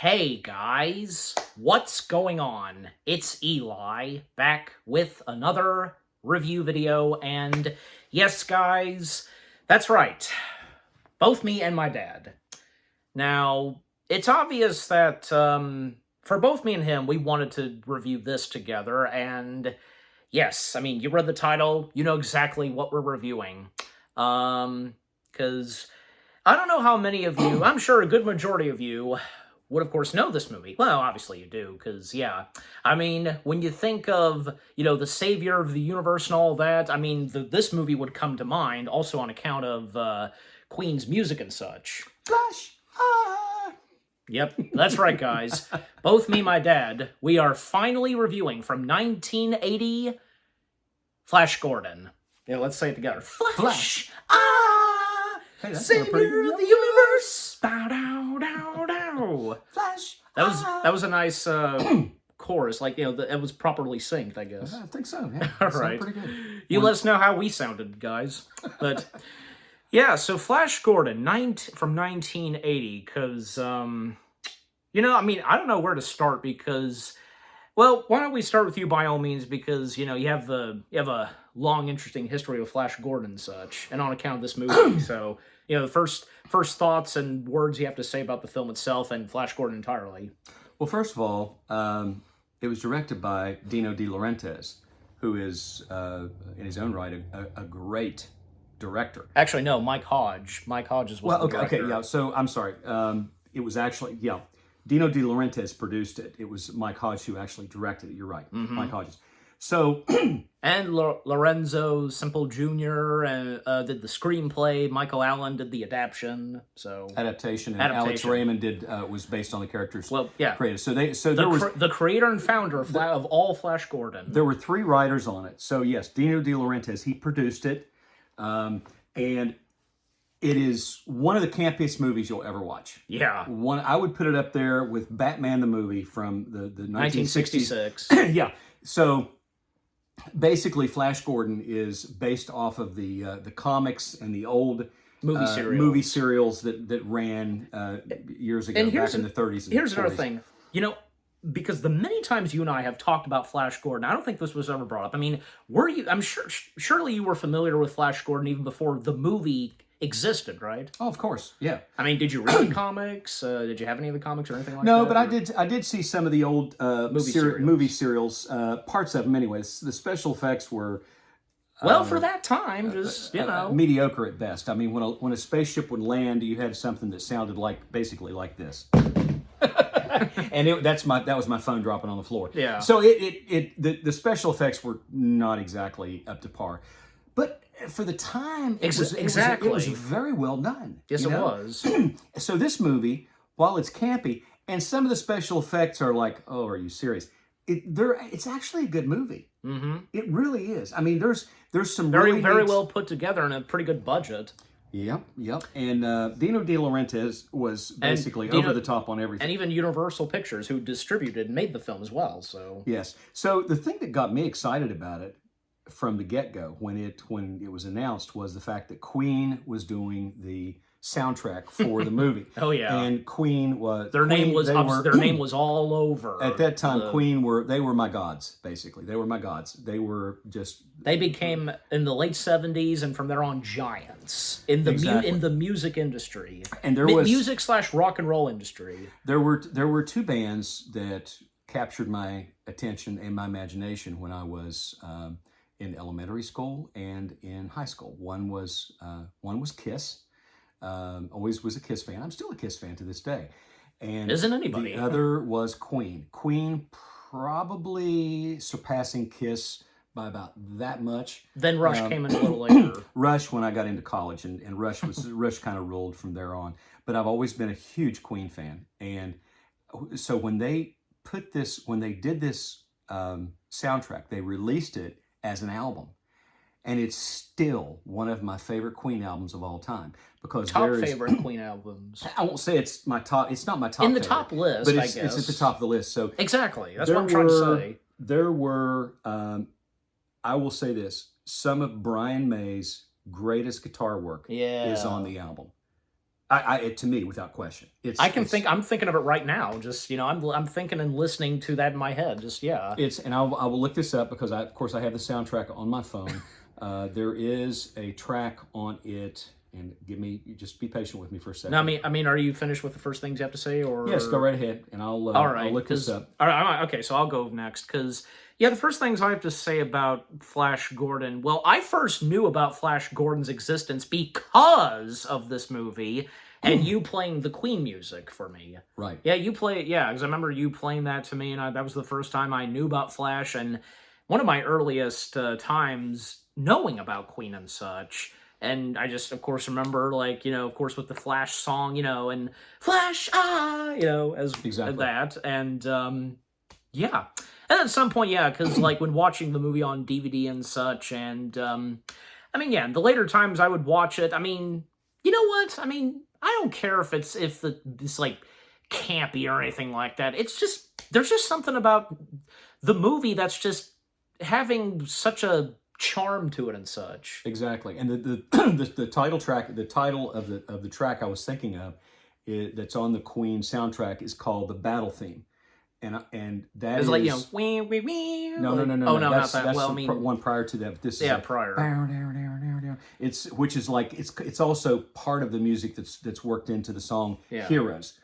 Hey guys, what's going on? It's Eli, back with another review video, and yes guys, that's right, both me and my dad. Now, it's obvious that, for both me and him, we wanted to review this together, and yes, I mean, you read the title, you know exactly what we're reviewing. Because I don't know how many of you, I'm sure a good majority of you, would of course know this movie. Well, obviously you do, because, yeah. I mean, when you think of, the savior of the universe and all that, I mean, this movie would come to mind, also on account of Queen's music and such. Flash! Ah! Yep, that's right, guys. Both me and my dad, we are finally reviewing from 1980, Flash Gordon. Yeah, let's say it together. Flash! Ah! Hey, that's Savior of the universe! Bow, dow, dow, dow. Flash! That was a nice chorus, like, it was properly synced, I guess. I think so, yeah. All Sounded right. pretty good. You let us know how we sounded, guys. But, yeah, so Flash Gordon, from 1980, because, I mean, I don't know where to start because, well, why don't we start with you by all means, because, you have a long, interesting history of Flash Gordon and such, and on account of this movie, so, the first thoughts and words you have to say about the film itself and Flash Gordon entirely. Well, first of all, it was directed by Dino De Laurentiis, who is, in his own right, a great director. Actually, no, Mike Hodge. Mike Hodge is the director. Okay, yeah, so I'm sorry. It was actually, Dino De Laurentiis produced it. It was Mike Hodge who actually directed it. You're right, Mike Hodges. So, and Lorenzo Simple Jr. Did the screenplay. Michael Allen did the adaptation. So adaptation. Alex Raymond did was based on the characters. Created. So there was the creator and founder of all Flash Gordon. There were 3 writers on it. So yes, Dino De Laurentiis, he produced it, and it is one of the campiest movies you'll ever watch. Yeah, I would put it up there with Batman the movie from the 1966. Yeah. So basically, Flash Gordon is based off of the comics and the old movie serials that ran years ago, back in the 30s. And here's 40s. Another thing, because the many times you and I have talked about Flash Gordon, I don't think this was ever brought up. I mean, I'm surely you were familiar with Flash Gordon even before the movie existed, right? Oh, of course, yeah. I mean, did you read the comics? Did you have any of the comics or anything like that? No, but I did see some of the old movie serials, parts of them anyways. The special effects were well, for that time, just mediocre at best. I mean, when a spaceship would land, you had something that sounded basically like this. And that was my phone dropping on the floor. Yeah. So the special effects were not exactly up to par, but for the time, it was very well done. Yes, it was. So this movie, while it's campy, and some of the special effects are like, oh, are you serious? It's actually a good movie. Mm-hmm. It really is. I mean, there's some very well put together and a pretty good budget. Yep. And Dino De Laurentiis was basically over the top on everything. And even Universal Pictures, who distributed and made the film as well. So yes. So the thing that got me excited about it from the get-go, when it was announced, was the fact that Queen was doing the soundtrack for the movie. Oh yeah. And Queen was their name was all over. At that time, Queen were my gods, basically. They were my gods. They were just they became in the late 70s and from there on giants in the in the music industry. And there was music / rock and roll industry. There were 2 bands that captured my attention and my imagination when I was in elementary school and in high school. One was Kiss. Always was a Kiss fan. I'm still a Kiss fan to this day. And isn't anybody? The other was Queen. Queen probably surpassing Kiss by about that much. Then Rush came in a little later. Rush when I got into college, and Rush kind of ruled from there on. But I've always been a huge Queen fan, and so when they did this soundtrack, they released it as an album. And it's still one of my favorite Queen albums of all time. Because favorite Queen albums. I won't say it's my top. It's not my top. In the top list, but I guess. It's at the top of the list. So exactly, that's what I'm trying to say. There were, I will say this: some of Brian May's greatest guitar work is on the album. To me, without question, I'm thinking of it right now. Just I'm thinking and listening to that in my head. Just yeah. And I will look this up because of course I have the soundtrack on my phone. There is a track on it, and just be patient with me for a second. No, I mean, are you finished with the first things you have to say, or yes, go right ahead, and all right, I'll look this up. All right, okay, so I'll go next because the first things I have to say about Flash Gordon. Well, I first knew about Flash Gordon's existence because of this movie. And you playing the Queen music for me. Right. Yeah, because I remember you playing that to me, and that was the first time I knew about Flash, and one of my earliest times knowing about Queen and such. And I just, of course, remember, of course, with the Flash song, and Flash, as exactly that. And, yeah. And at some point, because, when watching the movie on DVD and such, and, the later times I would watch it, you know what? I don't care if it's campy or anything like that. It's just there's just something about the movie that's just having such a charm to it and such. Exactly, and the title track, the title of the track I was thinking of, that's on the Queen soundtrack is called the Battle Theme, and that it's is wee wee wee. No. Oh no, that's, not that. That's one prior to that. This is prior. Which is it's also part of the music that's worked into the song Heroes.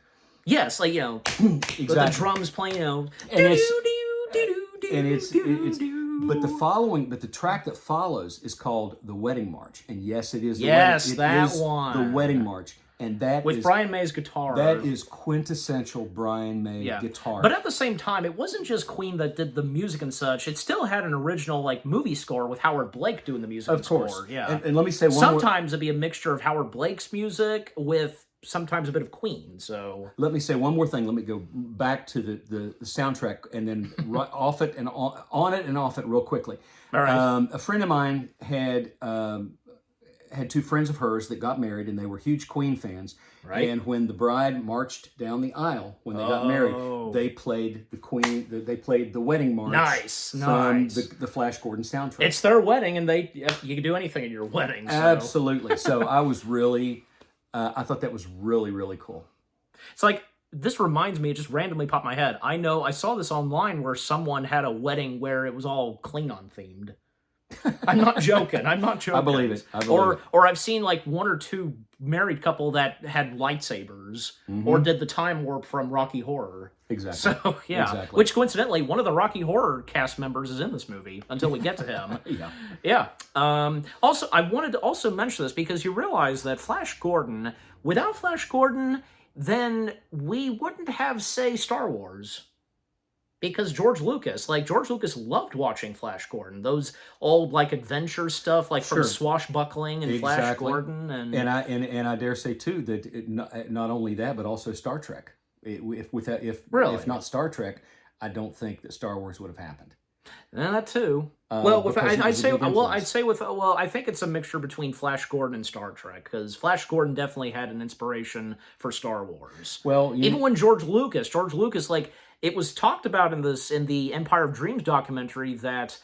Yes, exactly. With the drums playing, and but the track that follows is called The Wedding March, and yes, it is. The Wedding March. And that with Brian May's guitar. That is quintessential Brian May guitar. But at the same time, it wasn't just Queen that did the music and such. It still had an original movie score with Howard Blake doing the music of course. Score. Yeah. And let me say sometimes it'd be a mixture of Howard Blake's music with sometimes a bit of Queen. So let me say one more thing. Let me go back to the soundtrack and then off it and on it and off it real quickly. All right. A friend of mine had two friends of hers that got married, and they were huge Queen fans. Right. And when the bride marched down the aisle when they got married, they played the Queen. They played the Wedding March. From the Flash Gordon soundtrack. It's their wedding, and you can do anything at your wedding. So. Absolutely. So I was really, I thought that was really, really cool. It's this reminds me. It just randomly popped in my head. I saw this online where someone had a wedding where it was all Klingon themed. I'm not joking. I believe it. Or I've seen one or two married couple that had lightsabers or did the time warp from Rocky Horror. Exactly. So exactly. Which coincidentally, one of the Rocky Horror cast members is in this movie until we get to him. Yeah. Also, I wanted to also mention this because you realize that Flash Gordon, without Flash Gordon, then we wouldn't have, say, Star Wars. Because George Lucas loved watching Flash Gordon. Those old adventure stuff, from Swashbuckling and Flash Gordon, and I dare say too that not only that, but also Star Trek. If not Star Trek, I don't think that Star Wars would have happened. And that too. I think it's a mixture between Flash Gordon and Star Trek, because Flash Gordon definitely had an inspiration for Star Wars. Well, even when George Lucas, it was talked about in the Empire of Dreams documentary that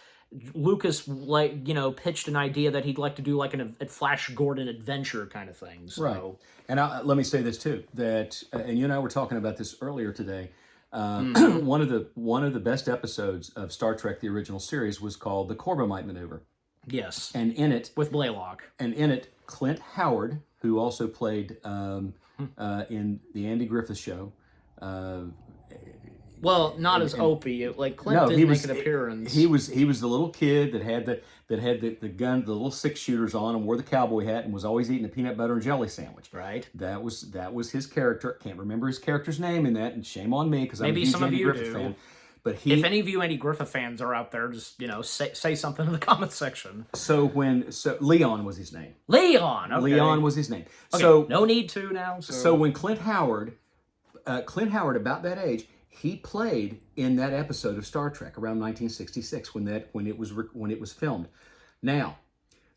Lucas pitched an idea that he'd like to do a Flash Gordon adventure kind of thing. So. Right. And let me say this too, that and you and I were talking about this earlier today. One of the best episodes of Star Trek, the original series, was called the Corbomite Maneuver. Yes. And in it, with Blaylock. And in it, Clint Howard, who also played in the Andy Griffith Show. Well, not as Opie. Clint didn't make an appearance. He was the little kid that had the gun, the little 6-shooters on, and wore the cowboy hat, and was always eating a peanut butter and jelly sandwich. Right. That was his character. Can't remember his character's name in that, and shame on me because I'm a huge Andy Griffith fan. But if any of you Andy Griffith fans are out there, just say something in the comment section. So Leon was his name. Leon. Okay. Leon was his name. Okay. So no need to now. So when Clint Howard, about that age, he played in that episode of Star Trek around 1966 when it was filmed. Now,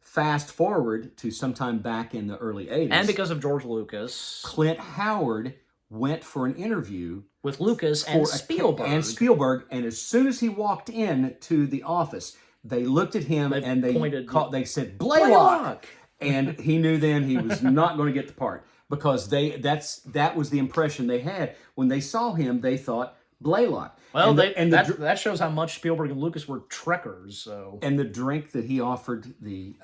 fast forward to sometime back in the early 80s. And because of George Lucas, Clint Howard went for an interview with Lucas and Spielberg. And as soon as he walked in to the office, they looked at him and they said, Blaylock! And he knew then he was not going to get the part. because that was the impression they had when they saw him. They thought Blaylock. Well, And that shows how much Spielberg and Lucas were trekkers. So, and the drink that he offered the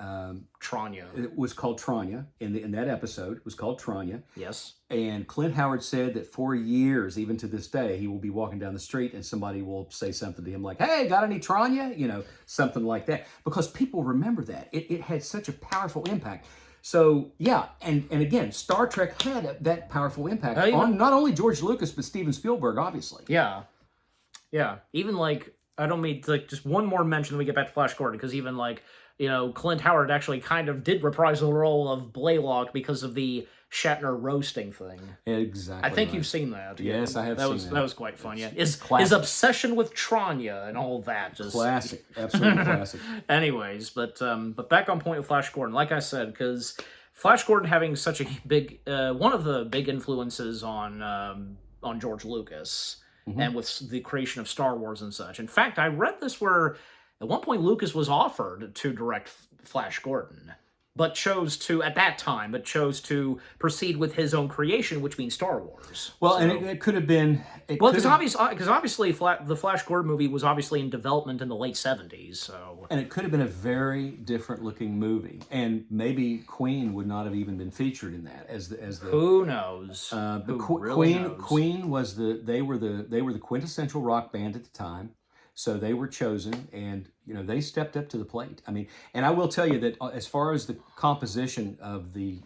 Tranya. it was called Tranya in that episode. It was called Tranya. Yes. And Clint Howard said that for years, even to this day, he will be walking down the street and somebody will say something to him like, "Hey, got any Tranya?" You know, something like that, because people remember that. It had such a powerful impact. So yeah, and again, Star Trek had that powerful impact on not only George Lucas but Steven Spielberg, obviously. Yeah. Yeah. Even like, I don't mean like just one more mention when we get back to Flash Gordon, because even like, you know, Clint Howard actually kind of did reprise the role of Blaylock because of the Shatner roasting thing. Exactly. I think you've seen that. Yes, I have seen that. That was quite fun. Yeah, his obsession with Tranya and all that, just classic, absolutely classic. Anyways, but back on point with Flash Gordon, like I said, because Flash Gordon having such a big one of the big influences on George Lucas. Mm-hmm. And with the creation of Star Wars and such. In fact, I read this where at one point Lucas was offered to direct Flash Gordon, but chose to proceed with his own creation, which means Star Wars. Well, so, and it could have been... Because obviously the Flash Gordon movie was obviously in development in the late 70s, so... And it could have been a very different looking movie. And maybe Queen would not have even been featured in that as the Who knows? Queen was they were the quintessential rock band at the time. So they were chosen, and you know they stepped up to the plate. I mean, and I will tell you that as far as the composition of the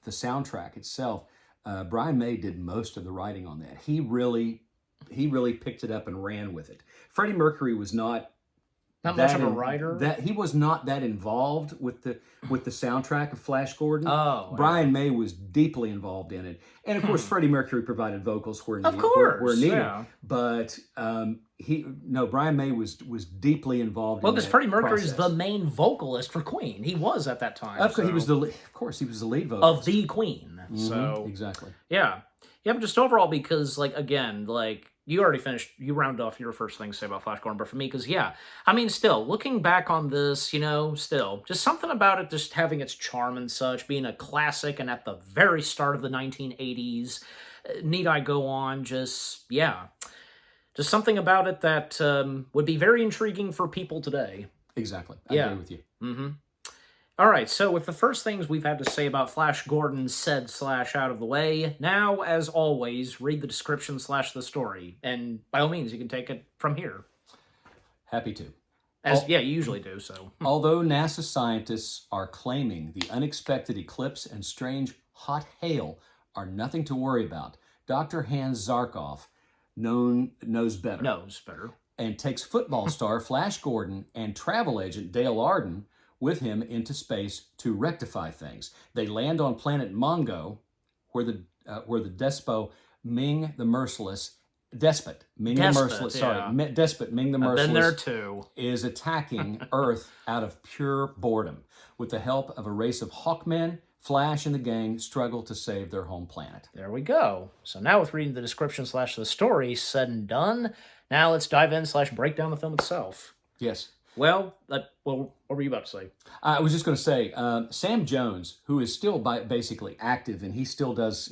soundtrack itself, Brian May did most of the writing on that. He really picked it up and ran with it. Freddie Mercury was not much of a writer. That he was not that involved with the soundtrack of Flash Gordon. Oh, Brian May was deeply involved in it, and of course Freddie Mercury provided vocals where needed. Yeah. But Brian May was deeply involved. Well, because Freddie Mercury is the main vocalist for Queen. He was at that time. Of course, he was the lead vocalist of the Queen. Mm-hmm, so exactly. Yeah, but just overall, because like again, like. You already finished, you rounded off your first thing to say about Flash Gordon, but for me, because I mean, still, looking back on this, you know, still, just something about it just having its charm and such, being a classic and at the very start of the 1980s, need I go on, just something about it that would be very intriguing for people today. Exactly. I agree with you. Mm-hmm. All right, so with the first things we've had to say about Flash Gordon said / out of the way, now, as always, read the description / the story. And by all means, you can take it from here. Happy to. You usually do, so. Although NASA scientists are claiming the unexpected eclipse and strange hot hail are nothing to worry about, Dr. Hans Zarkov knows better. And takes football star Flash Gordon and travel agent Dale Arden with him into space to rectify things. They land on planet Mongo, where the despot Ming the Merciless is attacking Earth out of pure boredom. With the help of a race of Hawkmen, Flash and the gang struggle to save their home planet. There we go. So now with reading the description / the story said and done, now let's dive in / break down the film itself. Yes. Well, what were you about to say? I was just going to say, Sam Jones, who is still basically active, and he still does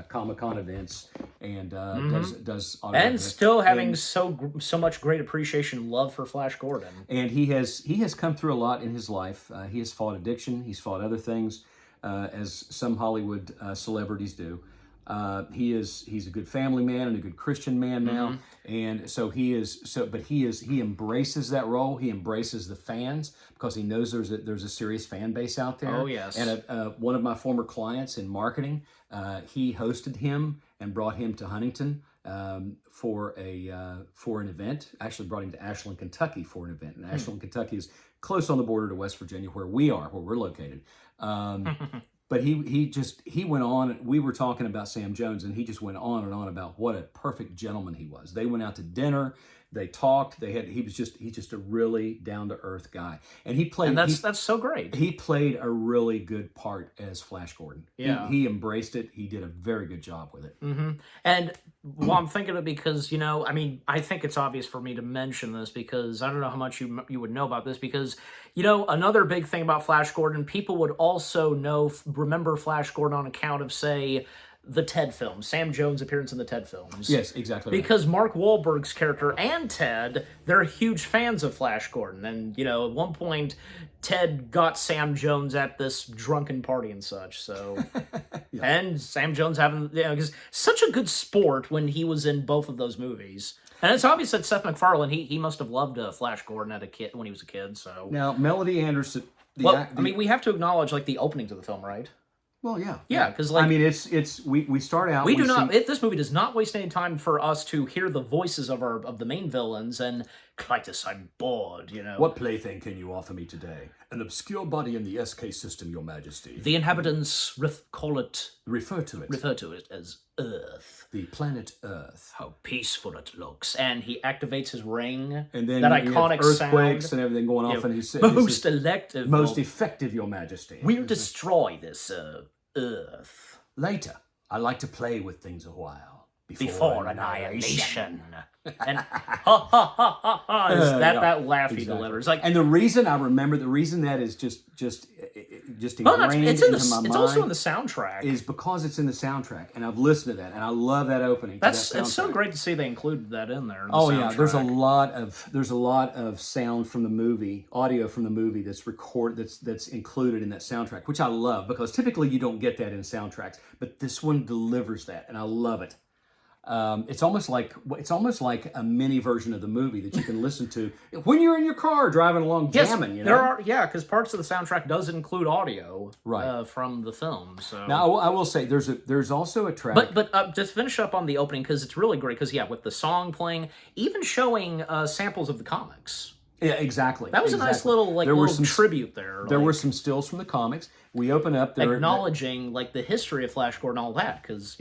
Comic-Con events and does and still having so much great appreciation and love for Flash Gordon. And he has come through a lot in his life. He has fought addiction. He's fought other things, as some Hollywood celebrities do. He's a good family man and a good Christian man now, and so he embraces that role. He embraces the fans because he knows there's a serious fan base out there. Oh yes. And one of my former clients in marketing, he hosted him and brought him to Huntington for an event. Actually, brought him to Ashland, Kentucky for an event. And Ashland, Kentucky is close on the border to West Virginia, where we're located. But he went on. We were talking about Sam Jones, and he just went on and on about what a perfect gentleman he was. They went out to dinner. They talked. He's just a really down to earth guy, and he played. And that's so great. He played a really good part as Flash Gordon. Yeah. He embraced it. He did a very good job with it. And well, I'm thinking of it because, I mean, I think it's obvious for me to mention this because I don't know how much you would know about this because, another big thing about Flash Gordon, people would also remember Flash Gordon on account of, say, the Ted films, Sam Jones' appearance in the Ted films. Yes, exactly. Because Mark Wahlberg's character and Ted, they're huge fans of Flash Gordon. And, at one point, Ted got Sam Jones at this drunken party and such, so... Yeah. And Sam Jones because such a good sport when he was in both of those movies. And it's obvious that Seth MacFarlane, he must have loved Flash Gordon when he was a kid, so... Now, Melody Anderson... I mean, we have to acknowledge, the opening to the film, right? Well, yeah. Yeah, because, I mean, we start out... This movie does not waste any time for us to hear the voices of the main villains, and Clytus, I'm bored, What plaything can you offer me today? An obscure body in the SK system, your majesty. The inhabitants refer to it as Earth. The planet Earth. How peaceful it looks. And he activates his ring. And then that you iconic have earthquakes sound. and everything going off, and he says, Most effective, your majesty. We'll destroy this Earth. Later, I like to play with things a while. Before annihilation. And ha ha ha ha ha that laugh he delivers. And the reason that is just ingrained into my mind. It's also in the soundtrack. Is because it's in the soundtrack, and I've listened to that, and I love that opening. It's so great to see they included that in there. Yeah, there's a lot of sound from the movie, audio from the movie that's included in that soundtrack, which I love because typically you don't get that in soundtracks, but this one delivers that, and I love it. It's almost like a mini version of the movie that you can listen to when you're in your car driving along jamming. Because parts of the soundtrack does include audio from the film. So now I will say there's also a track. But just finish up on the opening because it's really great. Because with the song playing, even showing samples of the comics. Yeah, exactly. That was a nice little tribute there. There were some stills from the comics. We open up there acknowledging the history of Flash Gordon and all that because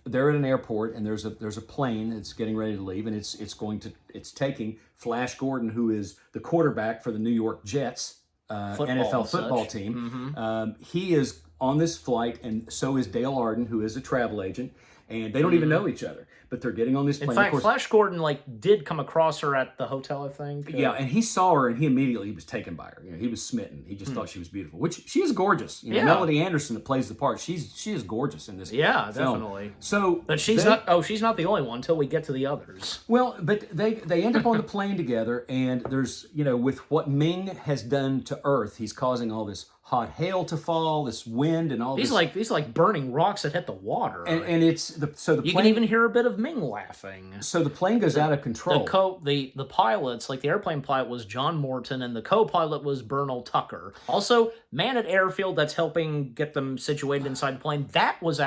they're at an airport and there's a plane that's getting ready to leave and it's taking Flash Gordon, who is the quarterback for the New York Jets NFL football team. Mm-hmm. He is on this flight, and so is Dale Arden, who is a travel agent, and they don't even know each other. But they're getting on this plane. In fact, Flash Gordon did come across her at the hotel, I think. Yeah, and he saw her, and he immediately was taken by her. He was smitten. He just thought she was beautiful, which she is gorgeous. Melody Anderson that plays the part, she is gorgeous in this. Yeah, film. Definitely. So, but she's not the only one until we get to the others. Well, but they end up on the plane together, and there's with what Ming has done to Earth, he's causing all this hot hail to fall, this wind, and all these like burning rocks that hit the water. And it's the plane, you can even hear a bit of Ming laughing. So the plane goes out of control. The pilots, the airplane pilot was John Morton, and the co-pilot was Bernal Tucker. Also, man at airfield that's helping get them situated inside the plane. That was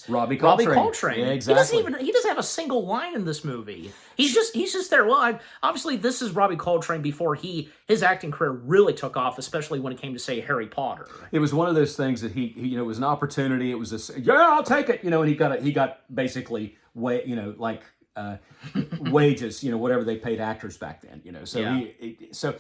Robbie Coltrane. Yeah, exactly. He doesn't have a single line in this movie. He's just there. Well, obviously this is Robbie Coltrane before his acting career really took off, especially when it came to say Harry Potter. It was one of those things that he it was an opportunity. It was I'll take it, and he got basically wages, whatever they paid actors back then, so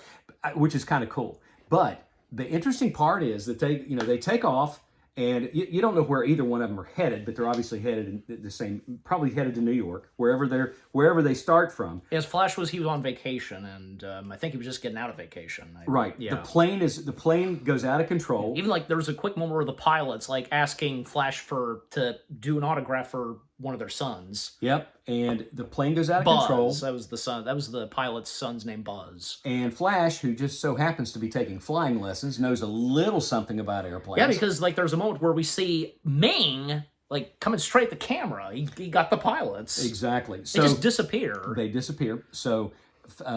which is kind of cool. But the interesting part is that they take off. And you don't know where either one of them are headed, but they're obviously headed in the same, probably headed to New York, wherever they start from. Yes, Flash he was on vacation, and I think he was just getting out of vacation. Right. Yeah. The plane goes out of control. Even there was a quick moment where the pilot's asking Flash to do an autograph for one of their sons. Yep. And the plane goes out of Buzz, control. That was the son. That was the pilot's son's name, Buzz. And Flash, who just so happens to be taking flying lessons, knows a little something about airplanes. Yeah, because there's a moment where we see Ming coming straight at the camera. He got the pilots. Exactly. So they just disappear. They disappear. So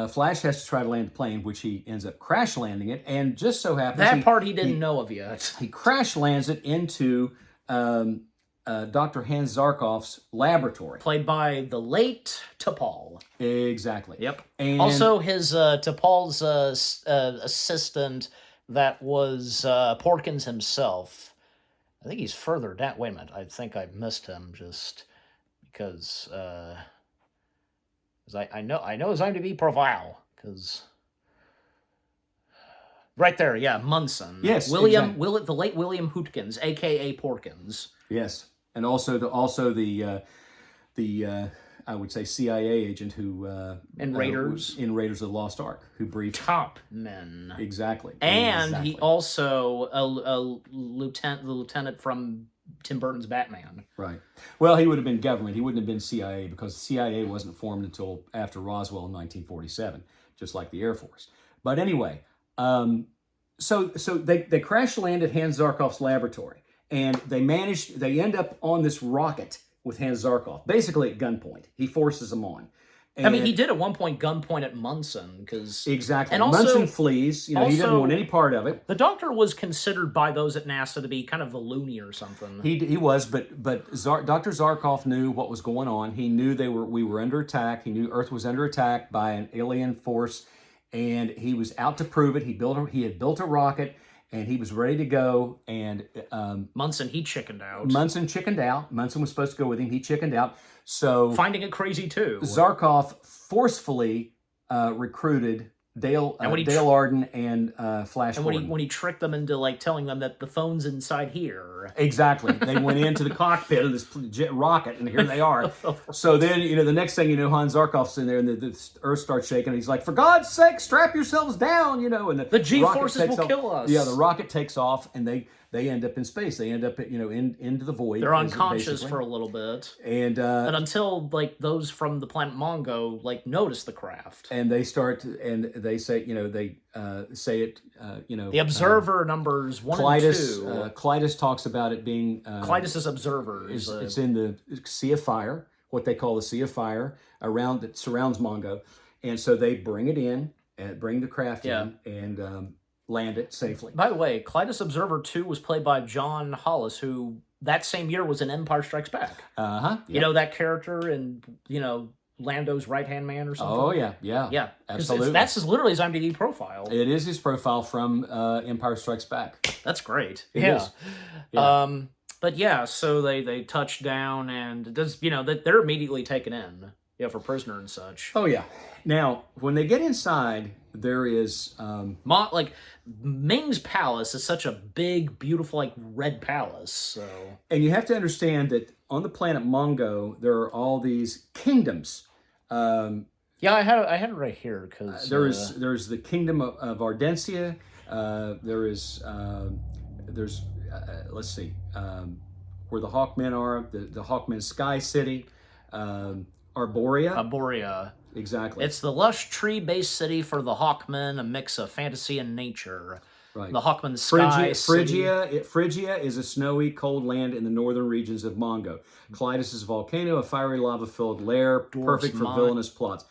Flash has to try to land the plane, which he ends up crash landing it, and just so happens that part he didn't know of yet. He crash lands it into Dr. Hans Zarkov's laboratory. Played by the late T'Pol. Exactly. Yep. And also, his T'Pol's assistant that was Porkins himself. I think he's further down. Wait a minute. I think I missed him just because... Because I know his IMDb profile. Because right there, yeah, Munson. Yes, William exactly. the late William Hootkins, a.k.a. Porkins. Yes, and also the I would say CIA agent who In Raiders. in Raiders of the Lost Ark, who briefed Top men. exactly, And exactly. he also the lieutenant from Tim Burton's Batman. Right. Well, he would have been government. He wouldn't have been CIA because CIA wasn't formed until after Roswell in 1947, just like the Air Force. But anyway, so they crash land at Hans Zarkov's laboratory, and they end up on this rocket with Hans Zarkov, basically at gunpoint. He forces them on. And I mean, he did at one point gunpoint at Munson because exactly. and also, Munson flees. He doesn't also- want any part of it. the Doctor was considered by those at NASA to be kind of a loony or something. He was, but Dr. Zarkov knew what was going on. He knew we were under attack. He knew Earth was under attack by an alien force, and he was out to prove it. He had built a rocket, and he was ready to go. And Munson, he chickened out. Munson chickened out. Munson was supposed to go with him. He chickened out. So Finding it crazy too. Zarkov forcefully recruited Dale Arden and Flash And Gordon. when he tricked them into like telling them that the phone's inside here. Exactly. They went into the cockpit of this rocket, and here they are. So then, the next thing you know, Hans Zarkov's in there, and the Earth starts shaking. And he's like, "For God's sake, strap yourselves down!" And The G rocket forces takes will off. kill us. Yeah, the rocket takes off, and they end up in space. They end up, into the void. They're unconscious basically. for a little bit, and until like those from the planet Mongo like notice the craft. and they start, and they say, they say it, The observer numbers 1 and 2. Clytus talks about it being Clytus's observers. It's in the Sea of Fire, what they call the Sea of Fire, that surrounds Mongo, and so they bring it in and bring the craft in and land it safely. By the way, Clytus Observer 2 was played by John Hollis, who that same year was in Empire Strikes Back. Yep. You know that character in Lando's right-hand man or something? Oh yeah, absolutely. That's literally his IMDb profile. It is his profile from Empire Strikes Back. That's great. It yeah. is. Yeah. But yeah, so they touch down and does they're immediately taken in, for prisoner and such. Oh yeah. Now, when they get inside, there is Ming's palace is such a big, beautiful, red palace. So, and you have to understand that on the planet Mongo, there are all these kingdoms. Yeah, I had it right here because there's the kingdom of Ardensia. There's let's see, where the Hawkmen are, the Hawkmen Sky City, Arborea. Arborea. Exactly. It's the lush tree-based city for the Hawkmen, a mix of fantasy and nature. Right. The Hawkmen Sky City. Phrygia is a snowy, cold land in the northern regions of Mongo. Clytus is a volcano, a fiery lava-filled lair, perfect for villainous plots.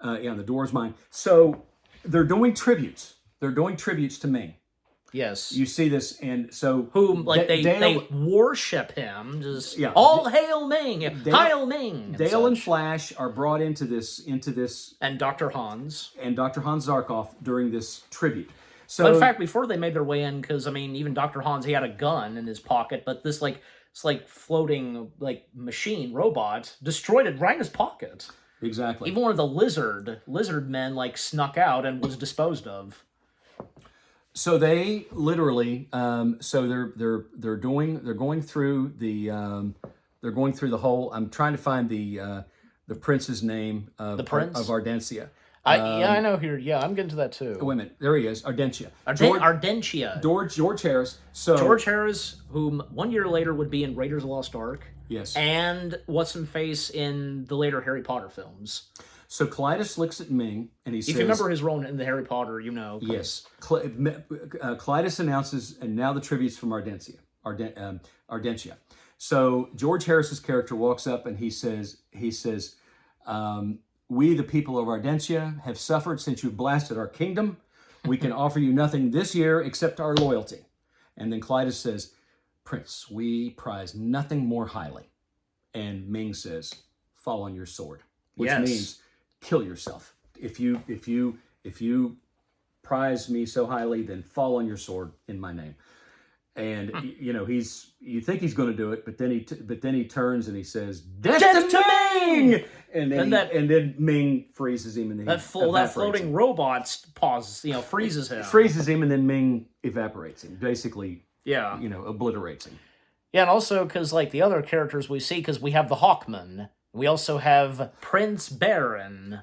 The Door's Mine. So they're doing tributes. They're doing tributes to Ming. Yes. You see this, and so whom they worship him. Just all hail Ming, Hail Ming. Dale and Flash are brought into this, and Dr. Hans Zarkov during this tribute. So, well, in fact, before they made their way in, because even Dr. Hans, he had a gun in his pocket, but this floating machine robot destroyed it right in his pocket. Exactly. Even one of the lizard men snuck out and was disposed of. So they literally, they're going through the whole. I'm trying to find the prince's name of Ardensia. I know here. Yeah, I'm getting to that too. Wait a minute, there he is, Ardentia. Ardentia. George Harris. So George Harris, whom 1 year later would be in Raiders of the Lost Ark. Yes. And what's-in-face in the later Harry Potter films. So Clytus looks at Ming and he says... If you remember his role in the Harry Potter, Yes. Clytus announces, and now the tribute's from Ardentia. So George Harris's character walks up and he says, we, the people of Ardentia, have suffered since you blasted our kingdom. We can offer you nothing this year except our loyalty. And then Clytus says, Prince, we prize nothing more highly. And Ming says, fall on your sword. Which means kill yourself. If you prize me so highly, then fall on your sword in my name. And you think he's going to do it, but then he turns and he says, "Death to Ming!" And then, And that- and then Ming freezes him, and then that floating robot freezes him. freezes him, and then Ming evaporates him. Basically, Yeah. obliterates him. Yeah, and also because like the other characters we see, because we have the Hawkman, we also have Prince Baron.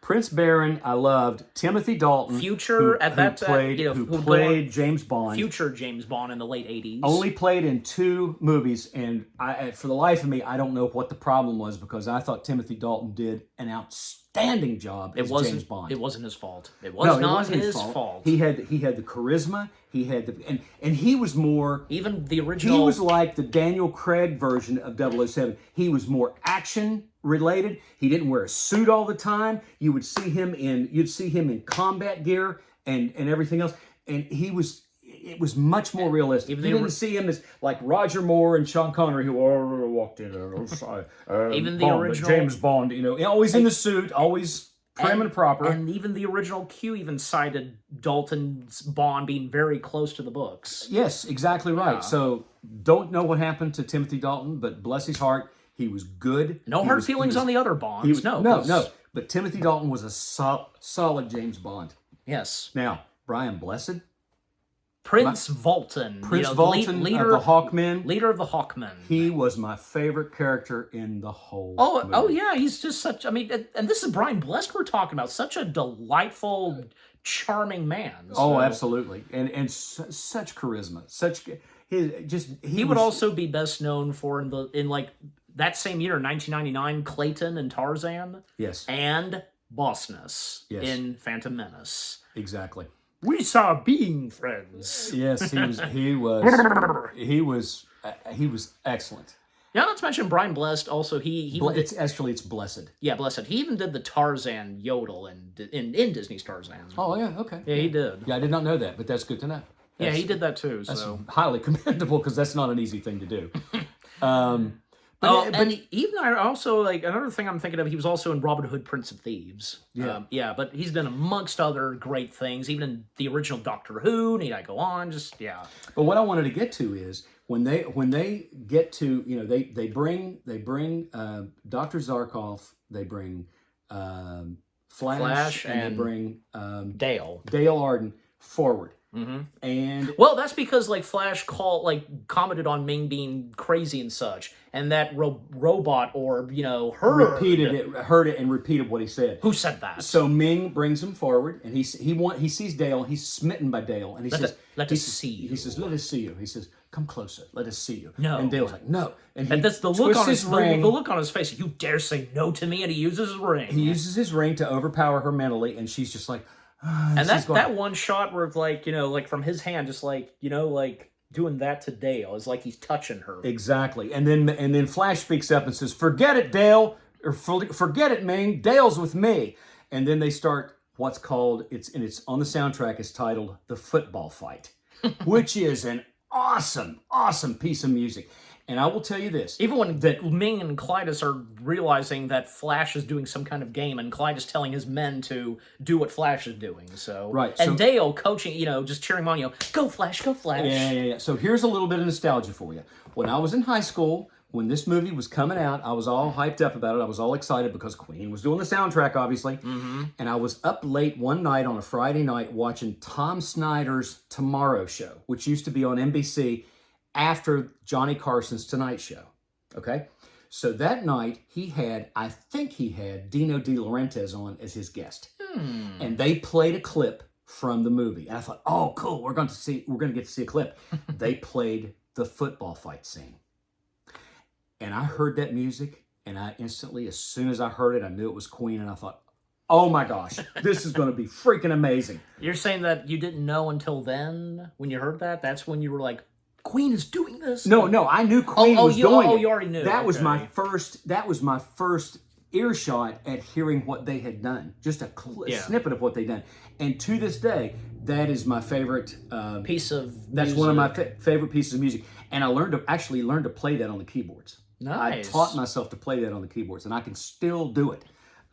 Prince Baron, I loved. Timothy Dalton, Future at that played, who played James Bond. future James Bond in the late 80s. Only played in 2 movies, and for the life of me, I don't know what the problem was, because I thought Timothy Dalton did an outstanding job as James Bond. It wasn't his fault. It was not wasn't his fault. He had the charisma. He had and he was more. Even the original. He was like the Daniel Craig version of 007. He was more action related. He didn't wear a suit all the time. You'd see him in combat gear and everything else. And it was much more realistic. You didn't see him as like Roger Moore and Sean Connery, who walked in. Even the Bond, original James Bond, always in the suit, always prim and proper. And even the original Q even cited Dalton's Bond being very close to the books. Yes, exactly right. Yeah. So don't know what happened to Timothy Dalton, but bless his heart, he was good. No hard feelings on the other Bonds. No. But Timothy Dalton was a solid James Bond. Yes. Now, Brian Blessed, Prince Vultan. Prince Vultan leader of the Hawkmen. Leader of the Hawkmen. He was my favorite character in the whole movie. Oh yeah, he's just such. I mean, and this is Brian Blessed we're talking about. Such a delightful, charming man. Oh, absolutely, and such charisma. He would also be best known for in like that same year, 1999, Clayton and Tarzan. Yes. And Bossness Yes. in Phantom Menace. Exactly. We saw being friends. Yes, he was excellent. Yeah, not to mention Brian Blessed. Also, It's blessed. Yeah, Blessed. He even did the Tarzan yodel in Disney's Tarzan. Oh yeah, okay. Yeah, he did. Yeah, I did not know that, but that's good to know. Yeah, he did that too. That's So highly commendable, because that's not an easy thing to do. and even I also like another thing I'm thinking of. He was also in Robin Hood, Prince of Thieves. Yeah, but he's been amongst other great things, even in the original Doctor Who. Need I go on? But what I wanted to get to is when they get to they bring Dr. Zarkov, they bring Flash, and they bring Dale Arden forward. Mm-hmm. And well, that's because like Flash commented on Ming being crazy and such, and that robot orb, heard it and repeated what he said. Who said that? So Ming brings him forward, and he sees Dale. He's smitten by Dale, and he says, "Let us see you." He says, "Let us see you." He says, "Come closer. Let us see you." No. And Dale's like, "No." And that's the look on his ring. the look on his face. You dare say no to me? And he uses his ring. He uses his ring to overpower her mentally, and she's just like. And that one shot where like from his hand, just like doing that to Dale is like he's touching her. Exactly. And then Flash speaks up and says, "Forget it, Dale, or forget it, Ming. Dale's with me." And then they start what's called it's on the soundtrack. It's titled "The Football Fight," which is an awesome piece of music. And I will tell you this. Even when Ming and Clytus are realizing that Flash is doing some kind of game, and Clyde is telling his men to do what Flash is doing. So right. And Dale coaching, just cheering him on, go Flash, go Flash. Yeah. So here's a little bit of nostalgia for you. When I was in high school, when this movie was coming out, I was all hyped up about it. I was all excited because Queen was doing the soundtrack, obviously. Mm-hmm. And I was up late one night on a Friday night watching Tom Snyder's Tomorrow Show, which used to be on NBC after Johnny Carson's Tonight Show. Okay? So that night, I think he had Dino De Laurentiis on as his guest. And they played a clip from the movie. And I thought, oh, cool, we're going to get to see a clip. They played the football fight scene. And I heard that music, and I instantly, as soon as I heard it, I knew it was Queen, and I thought, oh my gosh, this is going to be freaking amazing. You're saying that you didn't know until then, when you heard that? That's when you were like, Queen is doing this? No, I knew Queen was doing it. Oh, you already knew. That was my first earshot at hearing what they had done. Just a snippet of what they'd done. And to this day, that is my favorite piece of music. That's one of my favorite pieces of music. And I learned to play that on the keyboards. Nice. I taught myself to play that on the keyboards, and I can still do it.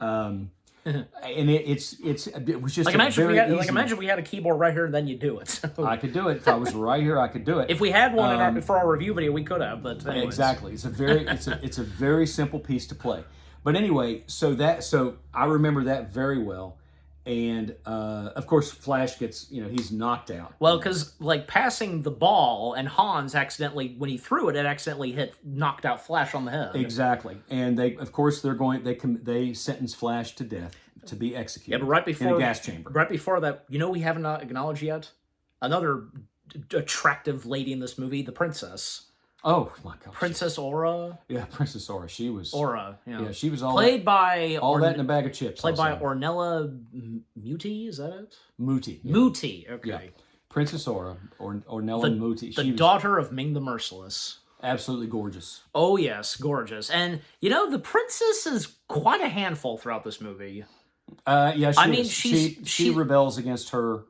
And it was just imagine we had a keyboard right here, and then you do it. I could do it if I was right here. I could do it. If we had one for our review video, we could have. But anyways. Exactly, it's a very simple piece to play. But anyway, so I remember that very well. And of course, Flash gets, he's knocked out. Well, because like passing the ball, and Hans accidentally, when he threw it, it accidentally knocked out Flash on the head. Exactly. And they sentence Flash to death to be executed. Yeah, but right before in a gas chamber. Right before that, we haven't acknowledged yet another attractive lady in this movie, the princess. Oh my gosh. Princess Aura. Yeah, Princess Aura. She was Aura. Yeah, she was all played by that in a bag of chips. Played by Ornella Muti. Is that it? Muti. Yeah. Muti. Okay. Yeah. Princess Aura or Ornella Muti. The daughter of Ming the Merciless. Absolutely gorgeous. Oh yes, gorgeous. And the princess is quite a handful throughout this movie. Yeah, she rebels against her.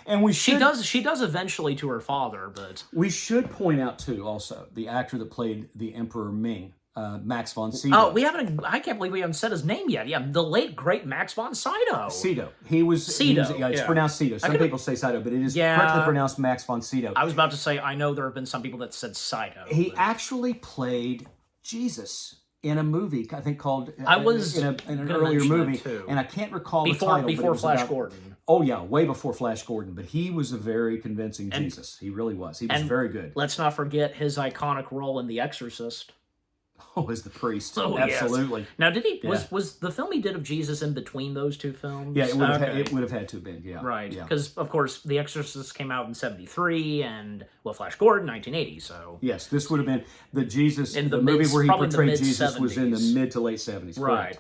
And she does eventually to her father, but we should point out too, also the actor that played the Emperor Ming, Max von Sydow. Oh, I can't believe we haven't said his name yet. Yeah, the late great Max von Sydow. Sydow. It's pronounced Sydow. Some people say Sydow, but it is correctly pronounced Max von Sydow. I was about to say, I know there have been some people that said Sydow. He actually played Jesus in a movie, I think called in an earlier movie, and I can't recall the title. Before Flash Gordon. Oh yeah, way before Flash Gordon, but he was a very convincing Jesus. He really was. He was very good. Let's not forget his iconic role in The Exorcist. Oh, as the priest. Oh, absolutely. Yes. Now, did he was the film he did of Jesus in between those two films? Yeah, it would have had to have been. Yeah, right. Yeah. Because of course, The Exorcist came out in '73, and Flash Gordon 1980. So yes, this would have been the Jesus in the movie where he portrayed Jesus was in the mid to late '70s. Right.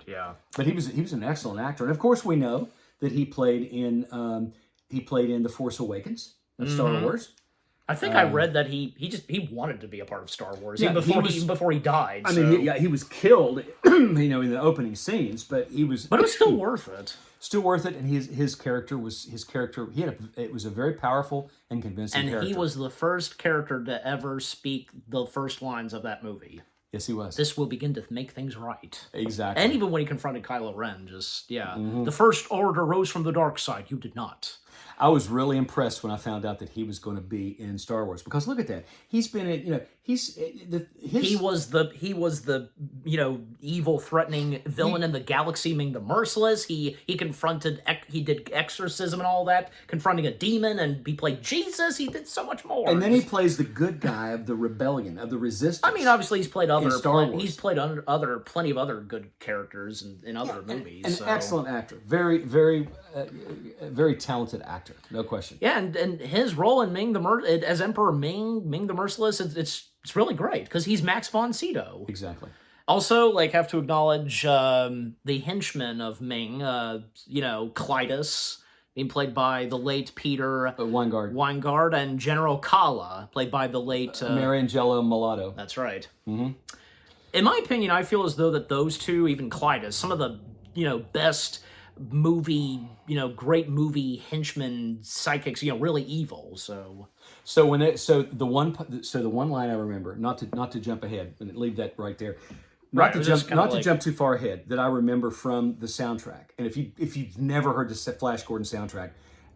Yeah. But he was an excellent actor, and of course we know that he played in The Force Awakens of Star Wars. I think I read that he wanted to be a part of Star Wars even before he died. I mean, he was killed, in the opening scenes, but he was. But it was still worth it. Still worth it, and his character was it was a very powerful and convincing character. And he was the first character to ever speak the first lines of that movie. Yes, he was. This will begin to make things right. Exactly. And even when he confronted Kylo Ren, the First Order rose from the dark side. You did not. I was really impressed when I found out that he was going to be in Star Wars, because look at that. He's been in, he was the evil, threatening villain in the galaxy, Ming the Merciless. He did exorcism and all that, confronting a demon, and he played Jesus. He did so much more. And then he plays the good guy of the rebellion, of the resistance. I mean, obviously he's played He's played plenty of other good characters in other movies. An excellent actor, very, very, very talented actor, no question. Yeah, and his role in as Emperor Ming the Merciless, it's really great because he's Max von Sydow. Exactly. Also, have to acknowledge the henchman of Ming, Clytus, being played by the late Peter Weingart, and General Kala, played by the late Mariangelo Mulatto. That's right. Mm-hmm. In my opinion, I feel as though that those two, even Clytus, some of the best movie, great movie henchmen, psychics, really evil. So the one line I remember, not to jump ahead and leave that right there, not to jump too far ahead, that I remember from the soundtrack. And if you've never heard the Flash Gordon soundtrack,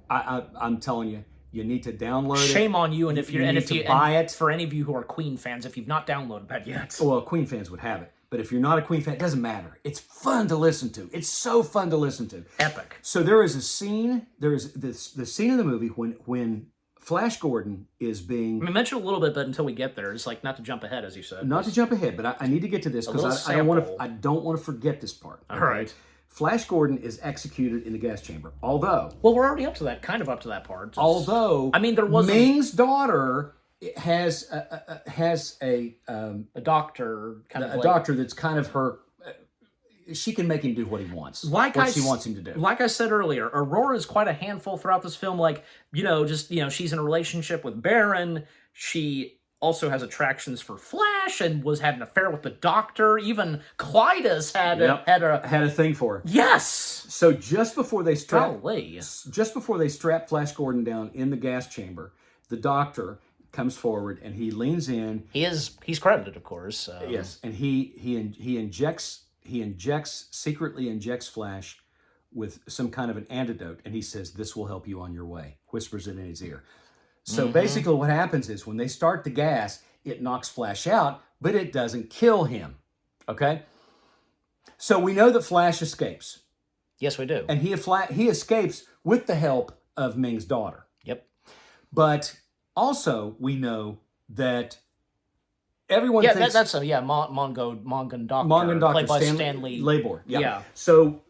I'm telling you, you need to download it. Shame on you, and if you buy it. For any of you who are Queen fans, if you've not downloaded that yet. Well, Queen fans would have it. But if you're not a Queen fan, it doesn't matter. It's fun to listen to. It's so fun to listen to. Epic. So there is a scene. There is the scene in the movie when Flash Gordon is being. We mentioned a little bit, but until we get there, it's not to jump ahead, as you said. Not to jump ahead, but I need to get to this because I don't want to forget this part. Okay? All right. Flash Gordon is executed in the gas chamber. Although. Well, we're already up to that part. There was Ming's daughter has a doctor, a doctor that's kind of her. She can make him do what he wants. She wants him to do. Like I said earlier, Aurora is quite a handful throughout this film. She's in a relationship with Baron. She also has attractions for Flash and was having an affair with the doctor. Even Clytus had a thing for her. Yes. So just before they strap Flash Gordon down in the gas chamber, the doctor comes forward and he leans in. He's credited, of course. Yes, and he secretly injects Flash with some kind of an antidote, and he says, "This will help you on your way." Whispers it in his ear. So basically what happens is when they start the gas, it knocks Flash out, but it doesn't kill him. Okay? So we know that Flash escapes, Yes, we do. and he escapes with the help of Ming's daughter. Yep. But also we know that everyone Yeah, thinks that's a Mongon Doctor, Mongan Doctor played by Stanley Labor. Yeah. So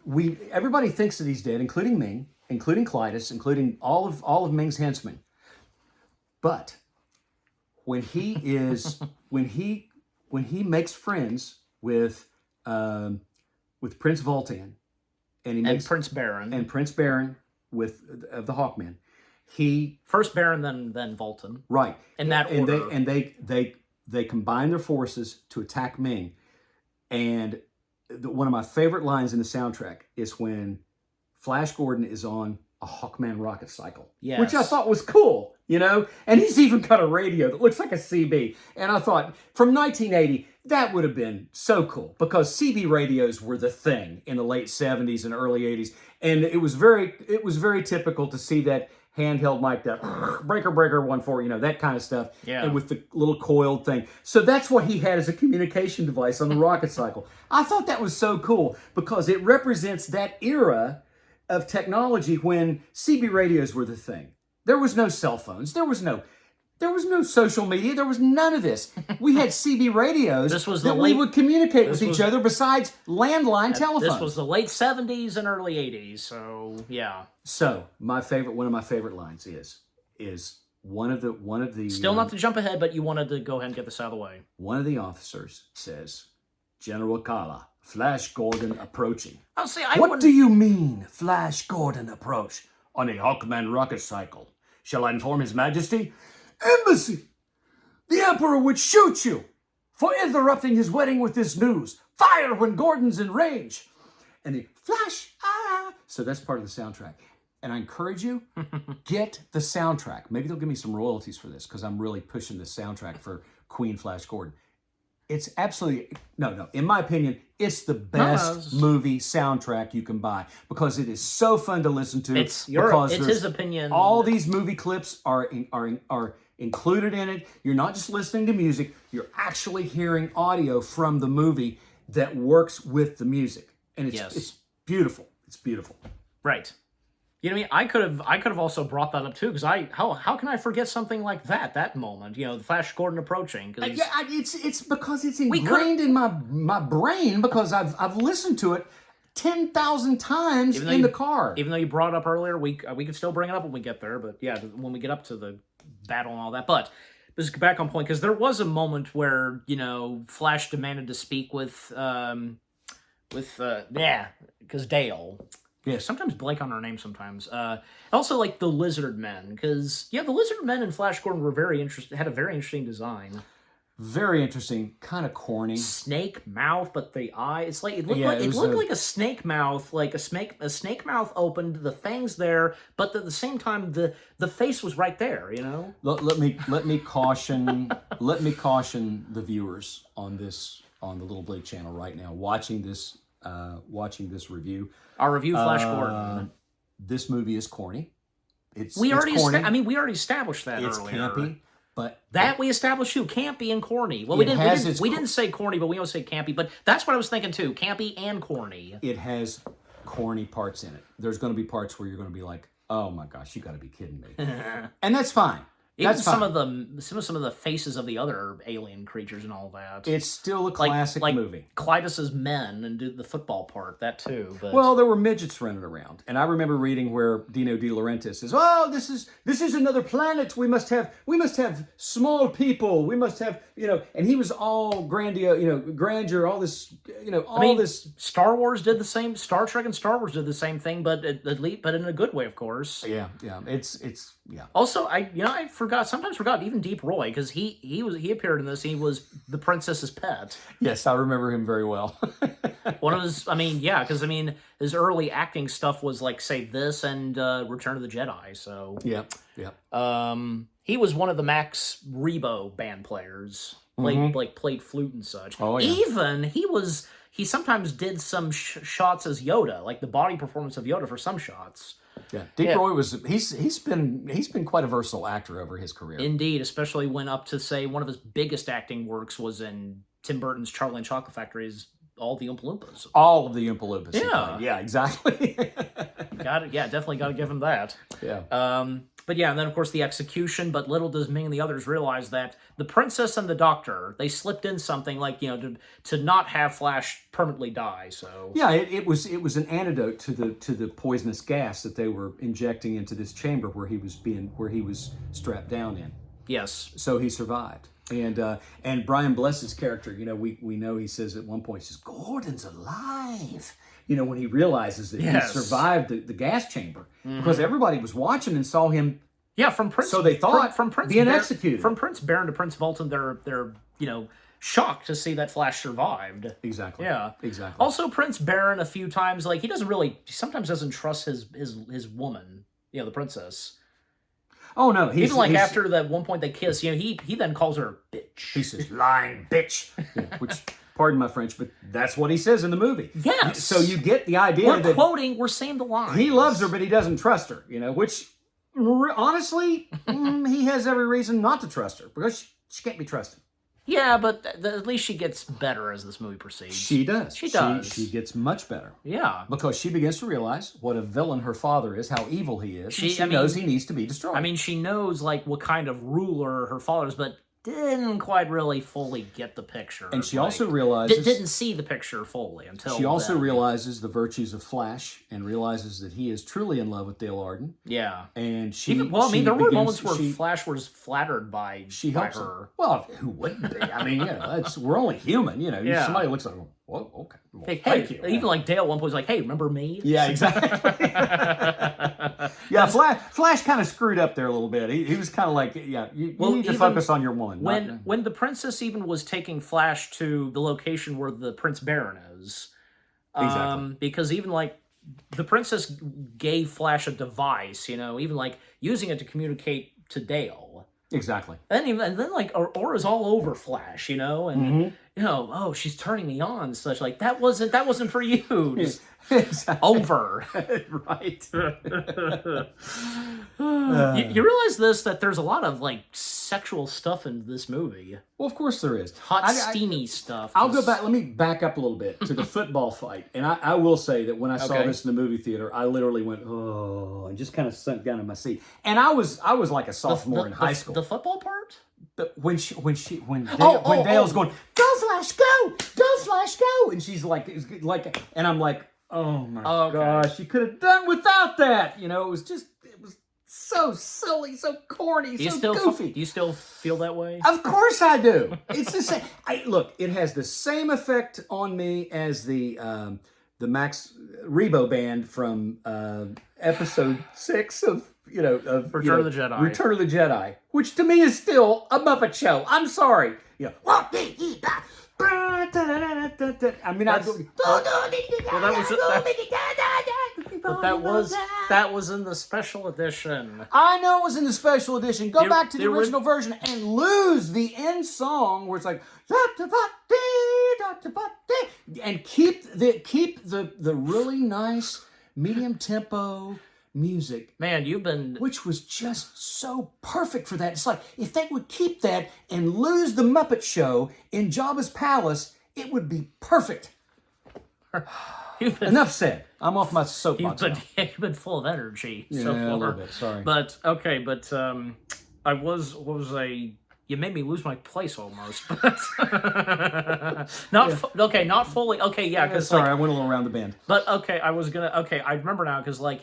everybody thinks that he's dead, including Ming, including Clytus, including all of Ming's henchmen. But when he is when he makes friends with Prince Voltan, and he makes Prince Baron, Prince Baron of the Hawkmen, he first Baron, then Voltan, right in that order. They combine their forces to attack Ming. And one of my favorite lines in the soundtrack is when Flash Gordon is on a Hawkman rocket cycle, Yes. which I thought was cool, and he's even got a radio that looks like a CB. And I thought, from 1980, that would have been so cool, because CB radios were the thing in the late 70s and early 80s. And it was very typical to see that handheld mic, that breaker 1-4, that kind of stuff. Yeah. And with the little coiled thing. So that's what he had as a communication device on the rocket cycle. I thought that was so cool, because it represents that era of technology when CB radios were the thing. There was no cell phones. There was no social media. There was none of this. We had CB radios we would communicate with each other, besides landline telephones. This was the late 70s and early 80s, so yeah. So one of my favorite lines is one of the Still not to jump ahead, but you wanted to go ahead and get this out of the way. One of the officers says, "General Kala, Flash Gordon approaching." Oh, see, What do you mean, Flash Gordon approach on a Hawkman rocket cycle? Shall I inform His Majesty? Embassy! The Emperor would shoot you for interrupting his wedding with this news. Fire when Gordon's in range. And he, Flash, So that's part of the soundtrack. And I encourage you, get the soundtrack. Maybe they'll give me some royalties for this, because I'm really pushing the soundtrack for Queen Flash Gordon. It's absolutely, no, in my opinion, it's the best movie soundtrack you can buy, because it is so fun to listen to. It's his opinion. All these movie clips are included in it. You're not just listening to music, you're actually hearing audio from the movie that works with the music. And it's beautiful. It's beautiful. Right. You know what I mean? I could have also brought that up too, because how can I forget something like that moment? The Flash Gordon approaching. It's because it's ingrained in my brain, because I've listened to it 10,000 times in the car. Even though you brought it up earlier, we could still bring it up when we get there. But yeah, when we get up to the battle and all that. But just back on point, because there was a moment where Flash demanded to speak with because Dale. Yeah, sometimes blank on her name sometimes. Also, like the Lizard Men, because the Lizard Men in Flash Gordon were had a very interesting design. Very interesting, kind of corny. Snake mouth, but the eye, it looked like a snake mouth, like a snake mouth opened, the fangs there, but at the same time the face was right there, Let me caution the viewers on the Little Blake channel right now, watching this review. Our review, Flash Gordon. This movie is corny. We already corny. we already established that it's earlier. Campy, but that we established too, campy and corny. Well, we didn't say corny, but we always say campy. But that's what I was thinking too, campy and corny. It has corny parts in it. There's going to be parts where you're going to be like, "Oh my gosh, you got to be kidding me," and that's fine. Even some of the faces of the other alien creatures and all that. It's still a classic movie. Clytus's men and do the football part, that too. But... Well, there were midgets running around, and I remember reading where Dino De Laurentiis says, "Oh, this is another planet. We must have small people. We must have And he was all grandeur, all this, this. Star Wars did the same. Star Trek and Star Wars did the same thing, but in a good way, of course. Yeah. It's. Also, I sometimes forgot even Deep Roy, because he appeared in this. He was the princess's pet. Yes, I remember him very well. One of his, because his early acting stuff was like, say, this and Return of the Jedi. So yeah. He was one of the Max Rebo band players, played flute and such. Oh yeah. Even he sometimes did some shots as Yoda, like the body performance of Yoda for some shots. Yeah, Deep Roy he's been quite a versatile actor over his career. Indeed, especially when up to, say, one of his biggest acting works was in Tim Burton's Charlie and Chocolate Factory as all the Oompa Loompas. All of the Oompa Loompas. Yeah. Yeah, exactly. Got it. Yeah, definitely got to give him that. Yeah. But yeah, and then of course the execution. But little does Ming and the others realize that the princess and the doctor, they slipped in something like, to not have Flash permanently die. So Yeah, it was an antidote to the poisonous gas that they were injecting into this chamber where he was strapped down in. yes, So he survived. And Brian Bless's character, we know he says at one point, he says, Gordon's alive. When he realizes that Yes. he survived the gas chamber. Because everybody was watching and saw him. yeah. From Prince, So they thought from Prince being Baron, executed. From Prince Baron to Prince Vultan, they're shocked to see that Flash survived. Exactly. Yeah. Exactly. Also, Prince Baron a few times, like, he sometimes doesn't trust his woman, the princess. Oh, no. Even like after that one point they kiss, he then calls her bitch. He says, lying bitch. Yeah, which, pardon my French, but that's what he says in the movie. Yes. So you get the idea We're that we're saying the line. he loves her, but he doesn't trust her, which, honestly, he has every reason not to trust her because she can't be trusted. Yeah, but at least she gets better as this movie proceeds. She does. She does. She gets much better. Yeah. Because she begins to realize what a villain her father is, how evil he is. She I mean- knows he needs to be destroyed. I mean, she knows, like, what kind of ruler her father is, but didn't quite really fully get the picture. and she like, also realizes... didn't see the picture fully until She also then. realizes the virtues of Flash and realizes that he is truly in love with Dale Arden. Yeah. And she... There were begins- moments where she- Flash was flattered by helps her. her. Well, who wouldn't be? I mean, we're only human, Yeah. Somebody looks like, well, okay. Well, Hey, thank you. even like Dale at one point was like, "Hey, remember me?" Yeah, exactly. Yeah, Flash kind of screwed up there a little bit. He was kind of like, you need to even focus on your one. When the princess even was taking Flash to the location where the Prince Baron is, Exactly. because even like the princess gave Flash a device, even like using it to communicate to Dale. Exactly. And then like aura's all over Flash, and Mm-hmm. oh, she's turning me on and such. Like that wasn't for you. Just Exactly. over. Right. You realize that there's a lot of like sexual stuff in this movie. Well, of course there is. Hot, steamy stuff. I'll go back. Let me back up a little bit to the football fight. And I will say that when I saw Okay. this in the movie theater, I literally went, oh, and just kind of sunk down in my seat. And I was like a sophomore in high school. The football part? But when Dale's going, go Flash, go Flash, go, and she's like, and I'm like, oh my Okay. gosh, you could have done without that. It was so silly, so corny, so goofy. Do you still feel that way? Of course I do. It's the same. Look, it has the same effect on me as the Max Rebo band from episode 6 of Return of the Jedi. Return of the Jedi, which to me is still a Muppet Show. I'm sorry. I mean, that was in the special edition. I know it was in the special edition. Go back to the the ori- original version and lose the end song where it's like and keep the really nice medium tempo music, Man, you've been which was just so perfect for that. It's like if they would keep that and lose the Muppet Show in Jabba's palace, it would be perfect. Enough said. I'm off my soapbox. you've been full of energy Yeah, so far. a little bit. Sorry. But okay, you made me lose my place almost, but not fully. Okay, yeah, because Sorry, I went a little around the bend. but okay, I remember now because I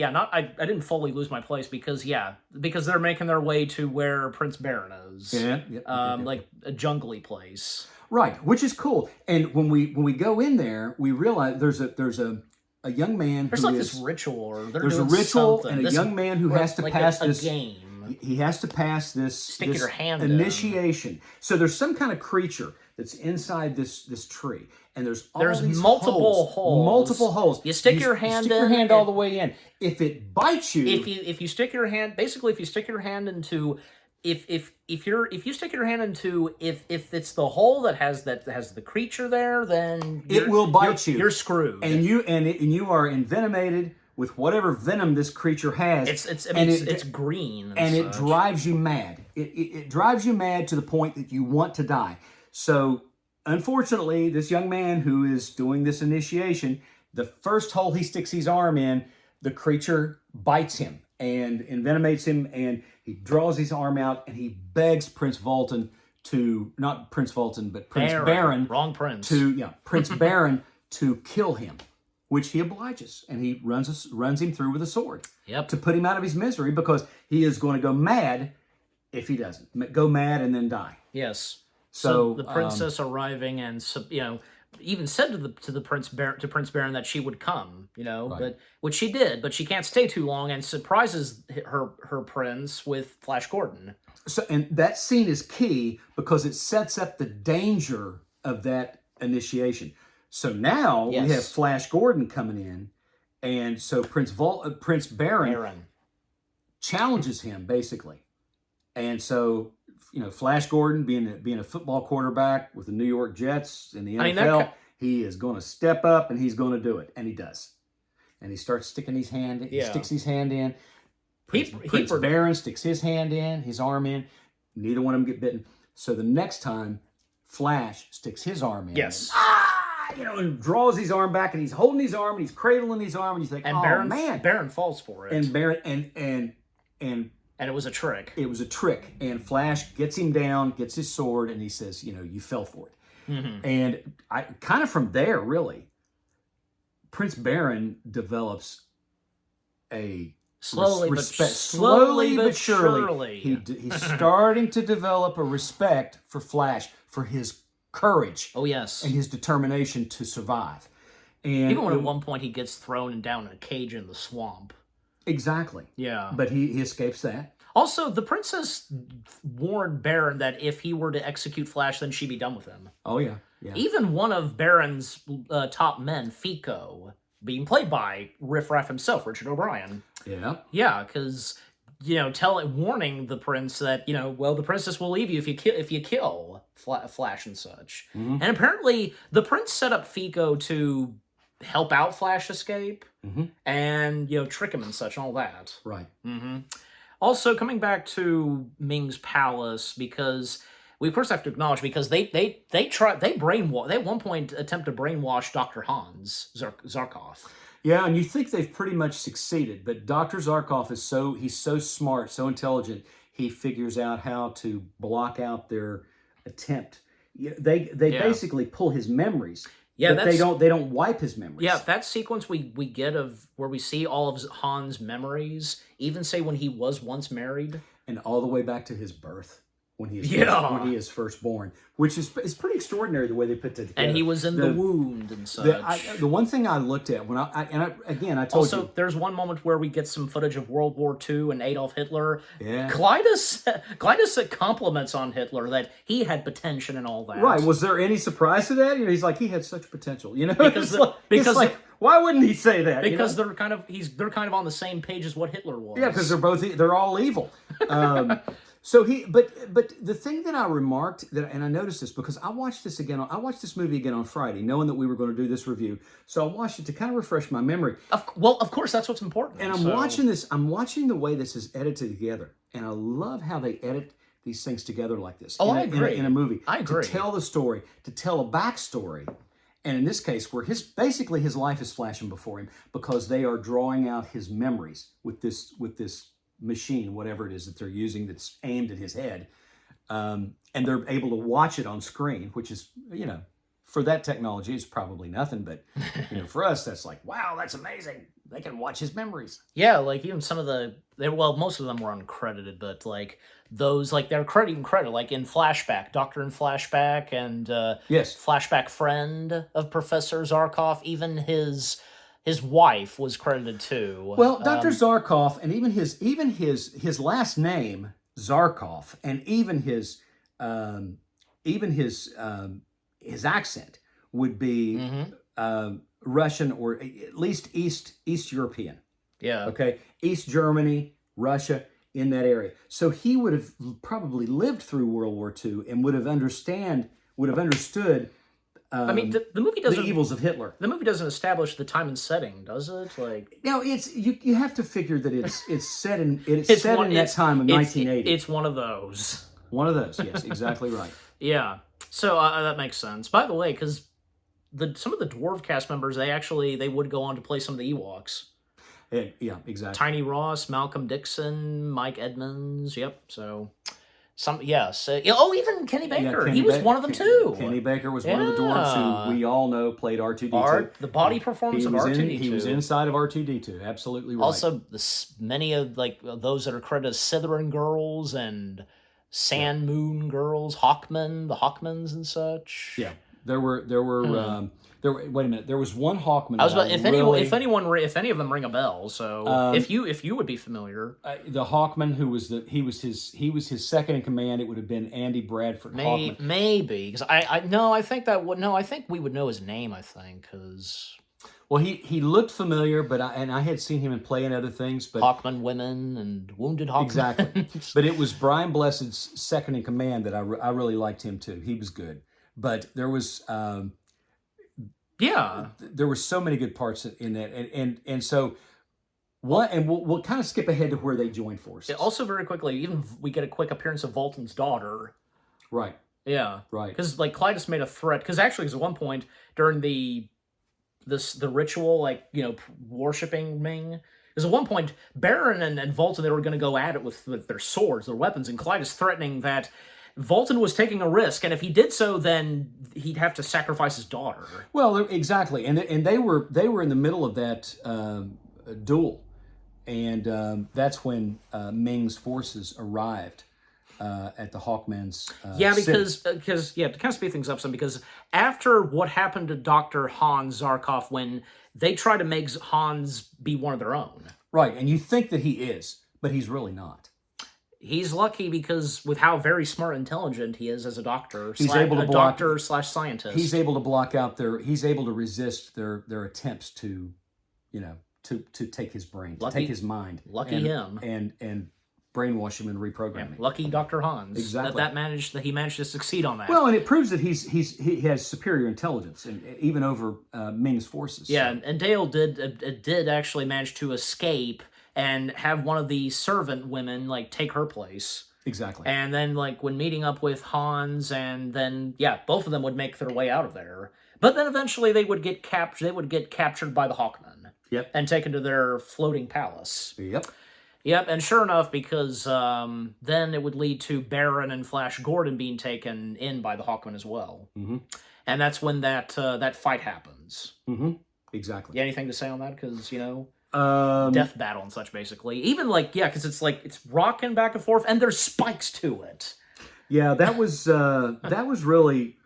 didn't fully lose my place because they're making their way to where Prince Baron is, like a jungly place. Right, which is cool. And when we go in there, we realize there's a young man. There's like this ritual, or there's a ritual and a young man who has to pass this game. He has to pass this Stick your hand in. initiation. So there's some kind of creature that's inside this tree, and there's these multiple holes. Multiple holes. You stick your hand stick your in, hand all the way in. If it bites you, If you stick your hand, basically, if you stick your hand into, if it's the hole that has the creature there, then it will bite you. You're screwed. And you are envenomated with whatever venom this creature has. It's green and such. it drives you mad. It drives you mad to the point that you want to die. So unfortunately, this young man who is doing this initiation, the first hole he sticks his arm in, the creature bites him and envenomates him, and he draws his arm out and he begs Prince Volton to, not Prince Volton, but Prince Baron. Wrong prince. Prince Baron to kill him, which he obliges, and he runs him through with a sword. Yep. To put him out of his misery, because he is going to go mad if he doesn't. Go mad and then die. Yes. So the princess arriving and, even said to Prince Baron that she would come, Right. but which she did, but she can't stay too long and surprises her prince with Flash Gordon. So, and that scene is key because it sets up the danger of that initiation. So now we have Flash Gordon coming in, and so Prince Baron challenges him basically, and so Flash Gordon being a football quarterback with the New York Jets in the NFL, he is going to step up and he's going to do it, and he does, and he starts sticking his hand. He sticks his hand in. Prince Baron sticks his hand in, his arm in. Neither one of them get bitten. So the next time, Flash sticks his arm in. Yes. And draws his arm back, and he's holding his arm, and he's cradling his arm, and he's like, Baron falls for it. And Baron and it was a trick. It was a trick. And Flash gets him down, gets his sword, and he says, you fell for it. Mm-hmm. And I kind of from there, really, Prince Baron develops a slowly but surely. He's starting to develop a respect for Flash, for his courage. Oh, yes. And his determination to survive. And even when at one point he gets thrown down in a cage in the swamp. Exactly. Yeah. But he escapes that. Also, the princess warned Baron that if he were to execute Flash, then she'd be done with him. Oh, yeah. Even one of Baron's top men, Fico, being played by Riff Raff himself, Richard O'Brien. Yeah. Yeah, because, warning the prince that, the princess will leave you if you kill Flash and such. Mm-hmm. And apparently, the prince set up Fico to help out Flash escape and, trick him and such and all that. Right. Mm-hmm. Also, coming back to Ming's palace, because we first have to acknowledge, because they at one point attempt to brainwash Dr. Hans Zarkov. Yeah, and you think they've pretty much succeeded, but Dr. Zarkov he's so smart, so intelligent, he figures out how to block out their attempt. They basically pull his memories. Yeah, but they don't wipe his memories. Yeah, that sequence we get of where we see all of Han's memories, even say when he was once married, and all the way back to his birth when he is first born, which is pretty extraordinary the way they put that together. And he was in the wound and such. The one thing I took when I told also, you. there's one moment where we get some footage of World War II and Adolf Hitler. Yeah. Clytus compliments on Hitler that he had potential and all that. Right. Was there any surprise to that? He's like, he had such potential. Because why wouldn't he say that? Because they're kind of on the same page as what Hitler was. Yeah, because they're all evil. But the thing that I remarked and I noticed this because I watched this movie again on Friday, knowing that we were going to do this review. So I watched it to kind of refresh my memory. Of course, that's what's important. And I'm watching this. I'm watching the way this is edited together, and I love how they edit these things together like this. I agree. In a movie, I agree. To tell the story, to tell a backstory, and in this case, where his life is flashing before him because they are drawing out his memories with this machine, whatever it is that they're using that's aimed at his head, and they're able to watch it on screen, which is, for that technology is probably nothing, but for us that's like, wow, that's amazing. They can watch his memories. Yeah, like even some of most of them were uncredited, but like those, like they're credited, like in Flashback, Doctor in Flashback, and yes, Flashback friend of Professor Zarkov, even his wife was credited too. Well, Dr. Zarkov, and even his last name Zarkov, and even his accent would be Russian or at least East European. Yeah. Okay, East Germany, Russia, in that area. So he would have probably lived through World War II and would have understood. I mean, the movie doesn't. The evils of Hitler. The movie doesn't establish the time and setting, does it? Like, no, it's you have to figure that it's set in that time of 1980. It's one of those. One of those, yes, exactly right. Yeah, So that makes sense. By the way, because some of the dwarf cast members, they would go on to play some of the Ewoks. Yeah, exactly. Tiny Ross, Malcolm Dixon, Mike Edmonds. Yep. So yes. Oh, even Kenny Baker. He was one of them too. Kenny Baker was one of the dwarves who we all know played R2D2. The body performance of R2D2. He was inside of R2D2. Absolutely right. Also, many of those that are credited as Slytherin girls and Sand Moon girls, Hawkman, the Hawkmans and such. Yeah, there were. Wait a minute. There was one Hawkman. I was about, if any of them ring a bell. So if you would be familiar, the Hawkman who was he was his second in command. It would have been Andy Bradford. Maybe because I think we would know his name. I think because. Well, he looked familiar, but I had seen him in play in other things. But Hawkman women and Wounded Hawkman. Exactly. But it was Brian Blessed's second in command that I really liked him too. He was good. But there was there were so many good parts in that, and so what? And we'll kind of skip ahead to where they joined forces. Also, very quickly, even we get a quick appearance of Volton's daughter. Right. Yeah. Right. Because Clytus made a threat. Because actually, at one point during the ritual, worshipping Ming. Because at one point, Baron and Volton, they were going to go at it with their swords, their weapons, and Clytus threatening that Volton was taking a risk, and if he did so, then he'd have to sacrifice his daughter. Well, exactly, and they were in the middle of that duel, and that's when Ming's forces arrived at the Hawkman's because city. To kind of speed things up some, because after what happened to Dr. Hans Zarkov when they try to make Hans be one of their own. Right, and you think that he is, but he's really not. He's lucky because with how very smart and intelligent he is as a doctor, scientist. He's able to block out he's able to resist their attempts to take his brain, to take his mind. Lucky him. And brainwash him and reprogram him. Lucky Dr. Hans. Exactly. That he managed to succeed on that. Well, and it proves that he has superior intelligence, and even over Ming's forces. Yeah, so. And Dale did actually manage to escape and have one of the servant women take her place. Exactly. And then when meeting up with Hans, and then both of them would make their way out of there. But then eventually they would get captured. They would get captured by the Hawkmen. Yep. And taken to their floating palace. Yep. Yep, and sure enough, because then it would lead to Baron and Flash Gordon being taken in by the Hawkmen as well. Mm-hmm. And that's when that fight happens. Mm-hmm. Exactly. You anything to say on that? Because, death battle and such, basically. Even, because it's rocking back and forth, and there's spikes to it. Yeah, that was really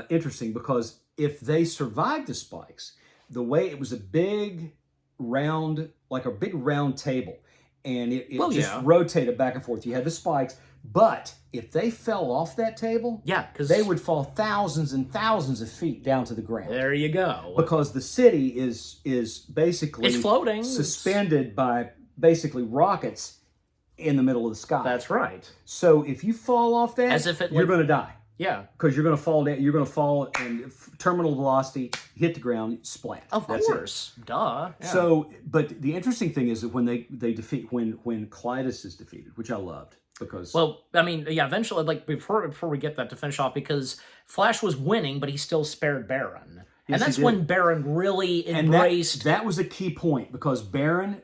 interesting, because if they survived the spikes, the way it was a big round table, and it rotated back and forth. You had the spikes, but if they fell off that table, they would fall thousands and thousands of feet down to the ground. There you go. Because the city is basically floating, suspended by basically rockets in the middle of the sky. That's right. So if you fall off that, you're going to die. Yeah, because you're going to fall down. You're going to fall and terminal velocity, hit the ground, splat. Of course, duh. Yeah. So, but the interesting thing is that when they defeat when Clytus is defeated, which I loved, because eventually, before we get that to finish off, because Flash was winning, but he still spared Baron. Yes, and that's when Baron really embraced. That was a key point, because Baron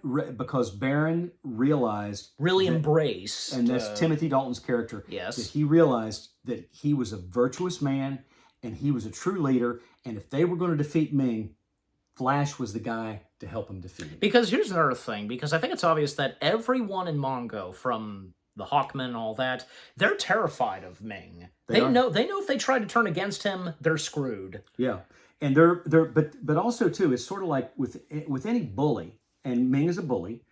realized embraced, and that's Timothy Dalton's character. Yes, that he realized that he was a virtuous man and he was a true leader, and if they were going to defeat Ming, Flash was the guy to help him defeat him. Because here's another thing, because I think it's obvious that everyone in Mongo, from the Hawkmen and all that, they're terrified of Ming. They know if they try to turn against him, they're screwed. Yeah. And but also too, it's sort of like with any bully, and Ming is a bully.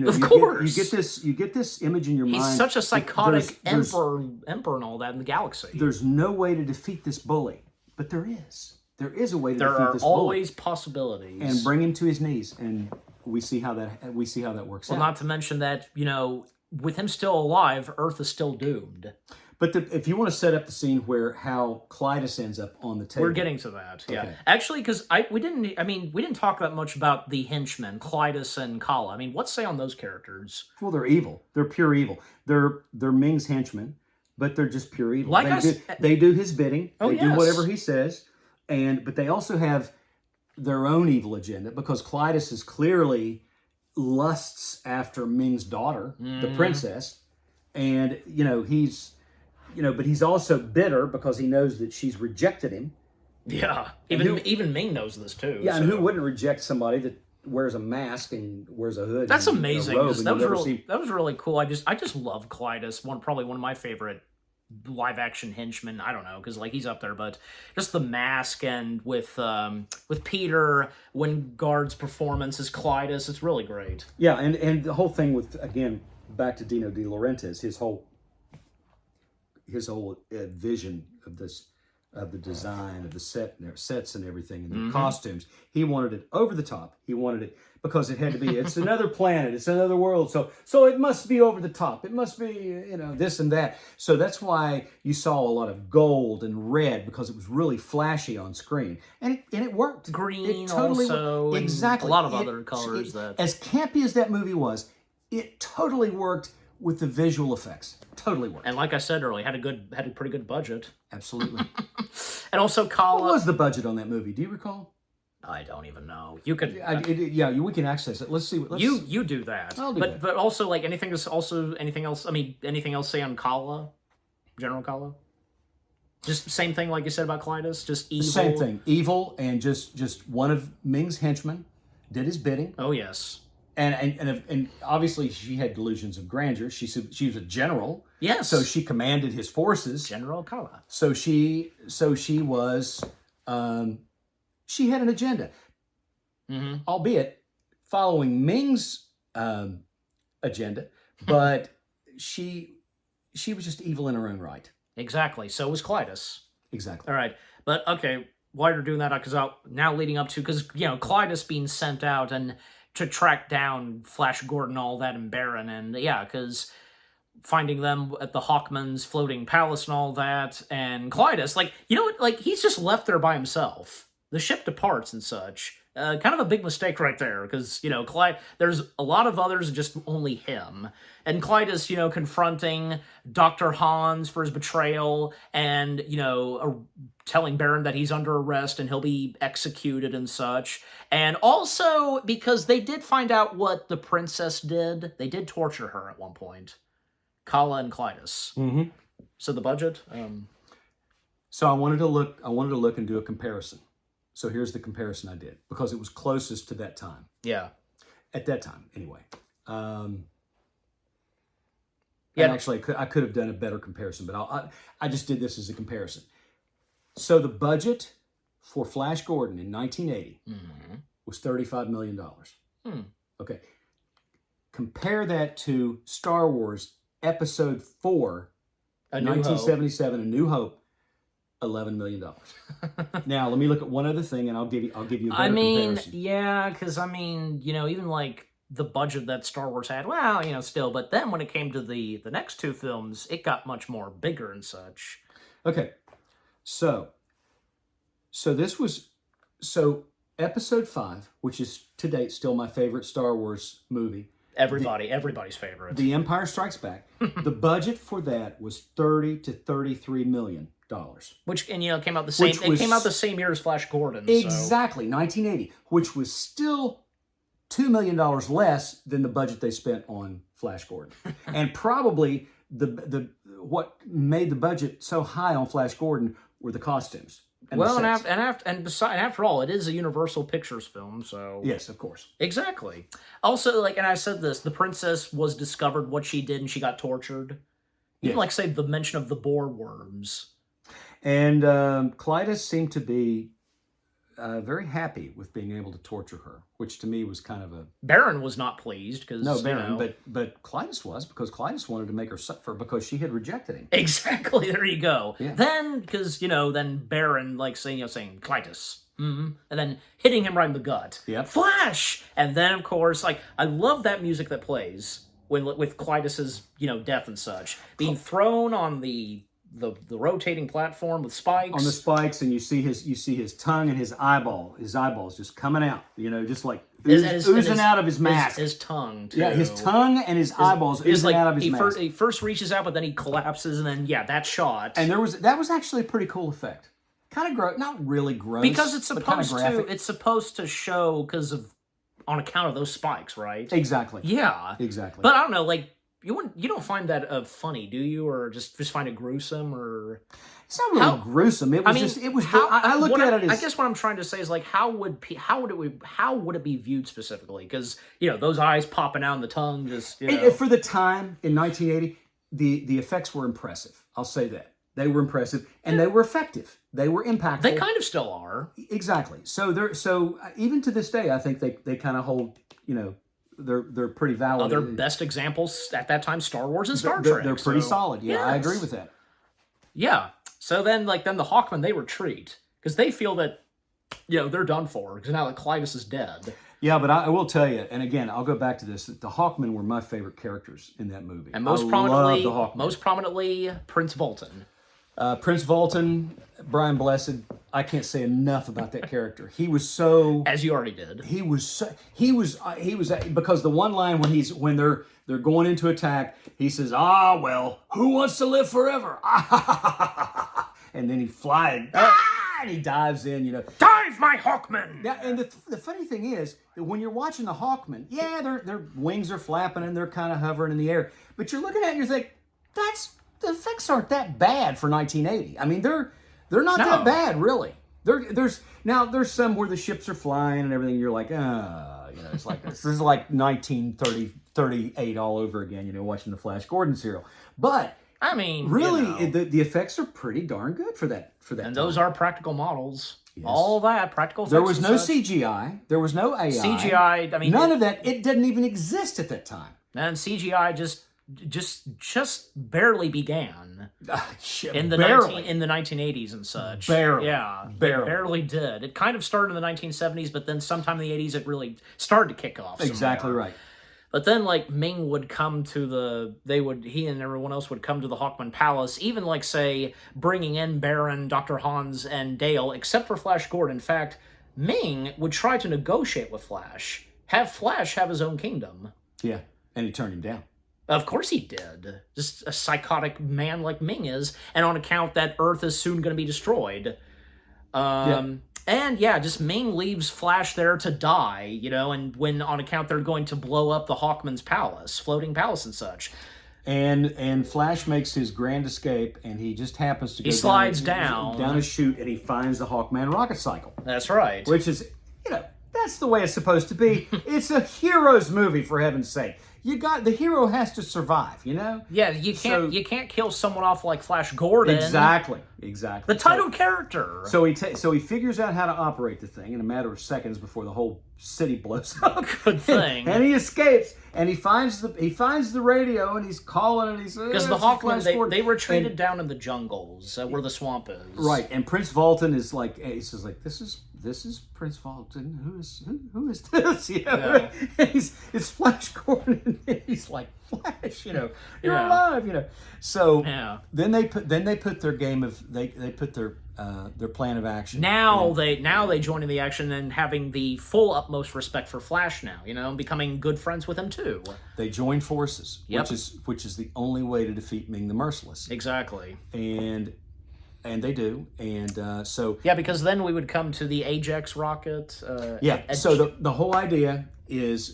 Of course, you get this image in your mind. He's such a psychotic emperor and all that in the galaxy. There's no way to defeat this bully, but there is. There is a way to defeat this bully. There are always possibilities. And bring him to his knees, and we see how that works out. Well, not to mention that with him still alive, Earth is still doomed. But if you want to set up the scene how Clytus ends up on the table, we're getting to that. Yeah, okay. Actually, because we didn't talk that much about the henchmen, Clytus and Kala. I mean, what's say on those characters? Well, they're evil. They're pure evil. They're Ming's henchmen. but they're just pure evil. Like they do his bidding. Oh, They do yes. whatever he says, but they also have their own evil agenda because Clytus is clearly lusts after Ming's daughter, the princess, and but he's also bitter because he knows that she's rejected him. Yeah, even Ming knows this too. Yeah, so. and who wouldn't reject somebody that wears a mask and wears a hood? That's and amazing. A robe and That was really cool. I just love Clytus. Probably one of my favorite live action henchmen. I don't know, because like he's up there, but just the mask and with Peter Wyngarde's performance as Clytus, it's really great. Yeah, and the whole thing with, again, back to Dino De Laurentiis, his whole vision of this, of the design of the sets and everything, and the costumes. He wanted it over the top. He wanted it because it had to be. It's another planet. It's another world. So it must be over the top. It must be this and that. So that's why you saw a lot of gold and red, because it was really flashy on screen, and it worked. Green it totally also, and exactly a lot of other colors. As campy as that movie was, it totally worked with the visual effects. Totally worked. And like I said earlier, had a pretty good budget. Absolutely. And also Kala. What was the budget on that movie? Do you recall? I don't even know. You could. We can access it. Let's see. You do that. I'll do but that. But also like anything else. I mean, anything else say on Kala, General Kala? Just same thing like you said about Clytus. Just evil. Same thing. Evil, and just one of Ming's henchmen did his bidding. Oh yes. And obviously she had delusions of grandeur. She was a general. Yes. So she commanded his forces. General Kala. So she was. She had an agenda, albeit following Ming's agenda, but she was just evil in her own right. Exactly. So was Clytus. Exactly. All right. But okay, while you're doing that, because now leading up to, because Clytus being sent out and to track down Flash Gordon, all that, and Baron, and yeah, because finding them at the Hawkman's floating palace and all that, and Clytus, he's just left there by himself. The ship departs and such. Kind of a big mistake right there, because, there's a lot of others, just only him. And Clytus, confronting Dr. Hans for his betrayal, and, telling Baron that he's under arrest and he'll be executed and such. And also, because they did find out what the princess did, they did torture her at one point. Kala and Clytus. Mm-hmm. So the budget? So I wanted to look and do a comparison. So here's the comparison I did, because it was closest to that time. Yeah. At that time, anyway. Yeah. And actually, I could have done a better comparison, but I just did this as a comparison. So the budget for Flash Gordon in 1980 was $35 million. Okay. Compare that to Star Wars Episode 4, 1977, A New Hope, $11 million. Now, let me look at one other thing, and I'll give you a better comparison. Yeah, because, even like the budget that Star Wars had, still, but then when it came to the next two films, it got much more bigger and such. Okay. So Episode 5, which is to date still my favorite Star Wars movie. Everybody's favorite. The Empire Strikes Back. The budget for that was $30 to $33 million. Which came out the same. It came out the same year as Flash Gordon. Exactly, 1980, which was still $2 million less than the budget they spent on Flash Gordon, and probably the what made the budget so high on Flash Gordon were the costumes. And after all, it is a Universal Pictures film, so yes, of course, exactly. Also, and I said this: the princess was discovered what she did, and she got tortured. Even say the mention of the boar worms. And Clytus seemed to be very happy with being able to torture her, which to me was kind of a... Baron was not pleased because... No, Baron, but Clytus was, because Clytus wanted to make her suffer because she had rejected him. Exactly, there you go. Yeah. Then, because, then Baron, saying Clytus, and then hitting him right in the gut. Yep. Flash! And then, of course, I love that music that plays with Clytus's, death and such. Being thrown on the the rotating platform with spikes. On the spikes, and you see his tongue and his eyeballs just coming out, just like oozing out of his mask. His tongue, too. Yeah, his tongue and his eyeballs oozing out of his mask. He first reaches out, but then he collapses, and then that shot. And that was actually a pretty cool effect. Kind of gross, not really gross, because it's supposed to show on account of those spikes, right? Exactly. Yeah. Exactly. But I don't know, like you don't find that funny, do you, or just find it gruesome, or? It's not really gruesome. It was I look at it as, I guess what I'm trying to say is, like, how would it be viewed specifically? Because those eyes popping out and the tongue just for the time in 1980, the effects were impressive. I'll say that. They were impressive, and they were effective. They were impactful. They kind of still are. Exactly. So even to this day, I think they kind of hold, they're pretty valid. Other best examples at that time, Star Wars and Star Trek. They're pretty solid. Yeah, yes. I agree with that. Yeah. So then the Hawkmen, they retreat because they feel that they're done for, because now that Clytus is dead. Yeah, but I will tell you, and again, I'll go back to this, that the Hawkmen were my favorite characters in that movie. And most prominently, Prince Vultan. Prince Vultan, Brian Blessed, I can't say enough about that character. He was so... As you already did. He was because the one line when they're going into attack, he says, well, who wants to live forever? And then he flies, and he dives in, Dive, my Hawkman! Yeah, and the funny thing is that when you're watching the Hawkmen, their wings are flapping and they're kind of hovering in the air, but you're looking at it and you think, the effects aren't that bad for 1980. I mean, they're not that bad, really. There's some where the ships are flying and everything. You're like, it's like this is like 1938 all over again. Watching the Flash Gordon serial. But I mean, really, the effects are pretty darn good for that. And time. Those are practical models. Yes. All that practical effects. There was no CGI. There was no AI. CGI. I mean, none of that. It didn't even exist at that time. And CGI just barely began in the 1980s and such. Barely did. It kind of started in the 1970s, but then sometime in the 80s it really started to kick off. Exactly right. But then, like, Ming would come to he and everyone else would come to the Hawkman Palace, even, like, say, bringing in Baron, Dr. Hans, and Dale, except for Flash Gordon. In fact, Ming would try to negotiate with Flash, have Flash have his own kingdom. Yeah, and he turned him down. Of course he did. Just a psychotic man like Ming is, and on account that Earth is soon going to be destroyed. And just Ming leaves Flash there to die, and when on account they're going to blow up the Hawkman's palace, floating palace and such. And Flash makes his grand escape, and he just happens to go down a chute, and he finds the Hawkman rocket cycle. That's right. Which is, that's the way it's supposed to be. It's a hero's movie, for heaven's sake. The hero has to survive, Yeah, you can't kill someone off like Flash Gordon. Exactly. The title character. So he figures out how to operate the thing in a matter of seconds before the whole city blows up. Good thing. And he escapes, and he finds the radio, and he's calling, and he's because the Hawkmen they retreated down in the jungles where the swamp is. Right, and Prince Vultan is like, he says like, this is Prince Vultan. Who is this? Yeah. It's Flash Gordon. He's like, Flash, you're alive, So then they put their game of they put their plan of action. Now they join in the action and having the full utmost respect for Flash now, and becoming good friends with him too. They join forces, which is the only way to defeat Ming the Merciless. Exactly. And they do, and so because then we would come to the Ajax rocket. So the whole idea is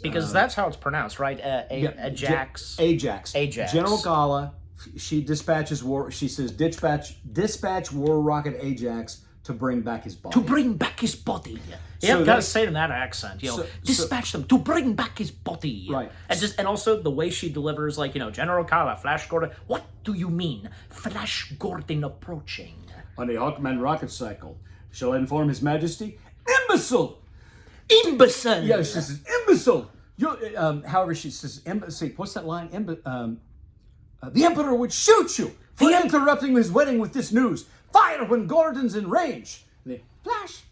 because that's how it's pronounced, right? Ajax. Ajax. General Gala, she dispatches war. She says dispatch war rocket Ajax to bring back his body. Yeah, you gotta say it in that accent. Dispatch them to bring back his body. Right. And also the way she delivers, like, General Kala, Flash Gordon. What do you mean, Flash Gordon approaching? On the Hawkman rocket cycle, shall I inform His Majesty? Imbecile. Yeah, she says imbecile. However, she says imbecile. What's that line? The Emperor would shoot you for interrupting his wedding with this news. Fire when Gordon's in range. Flash.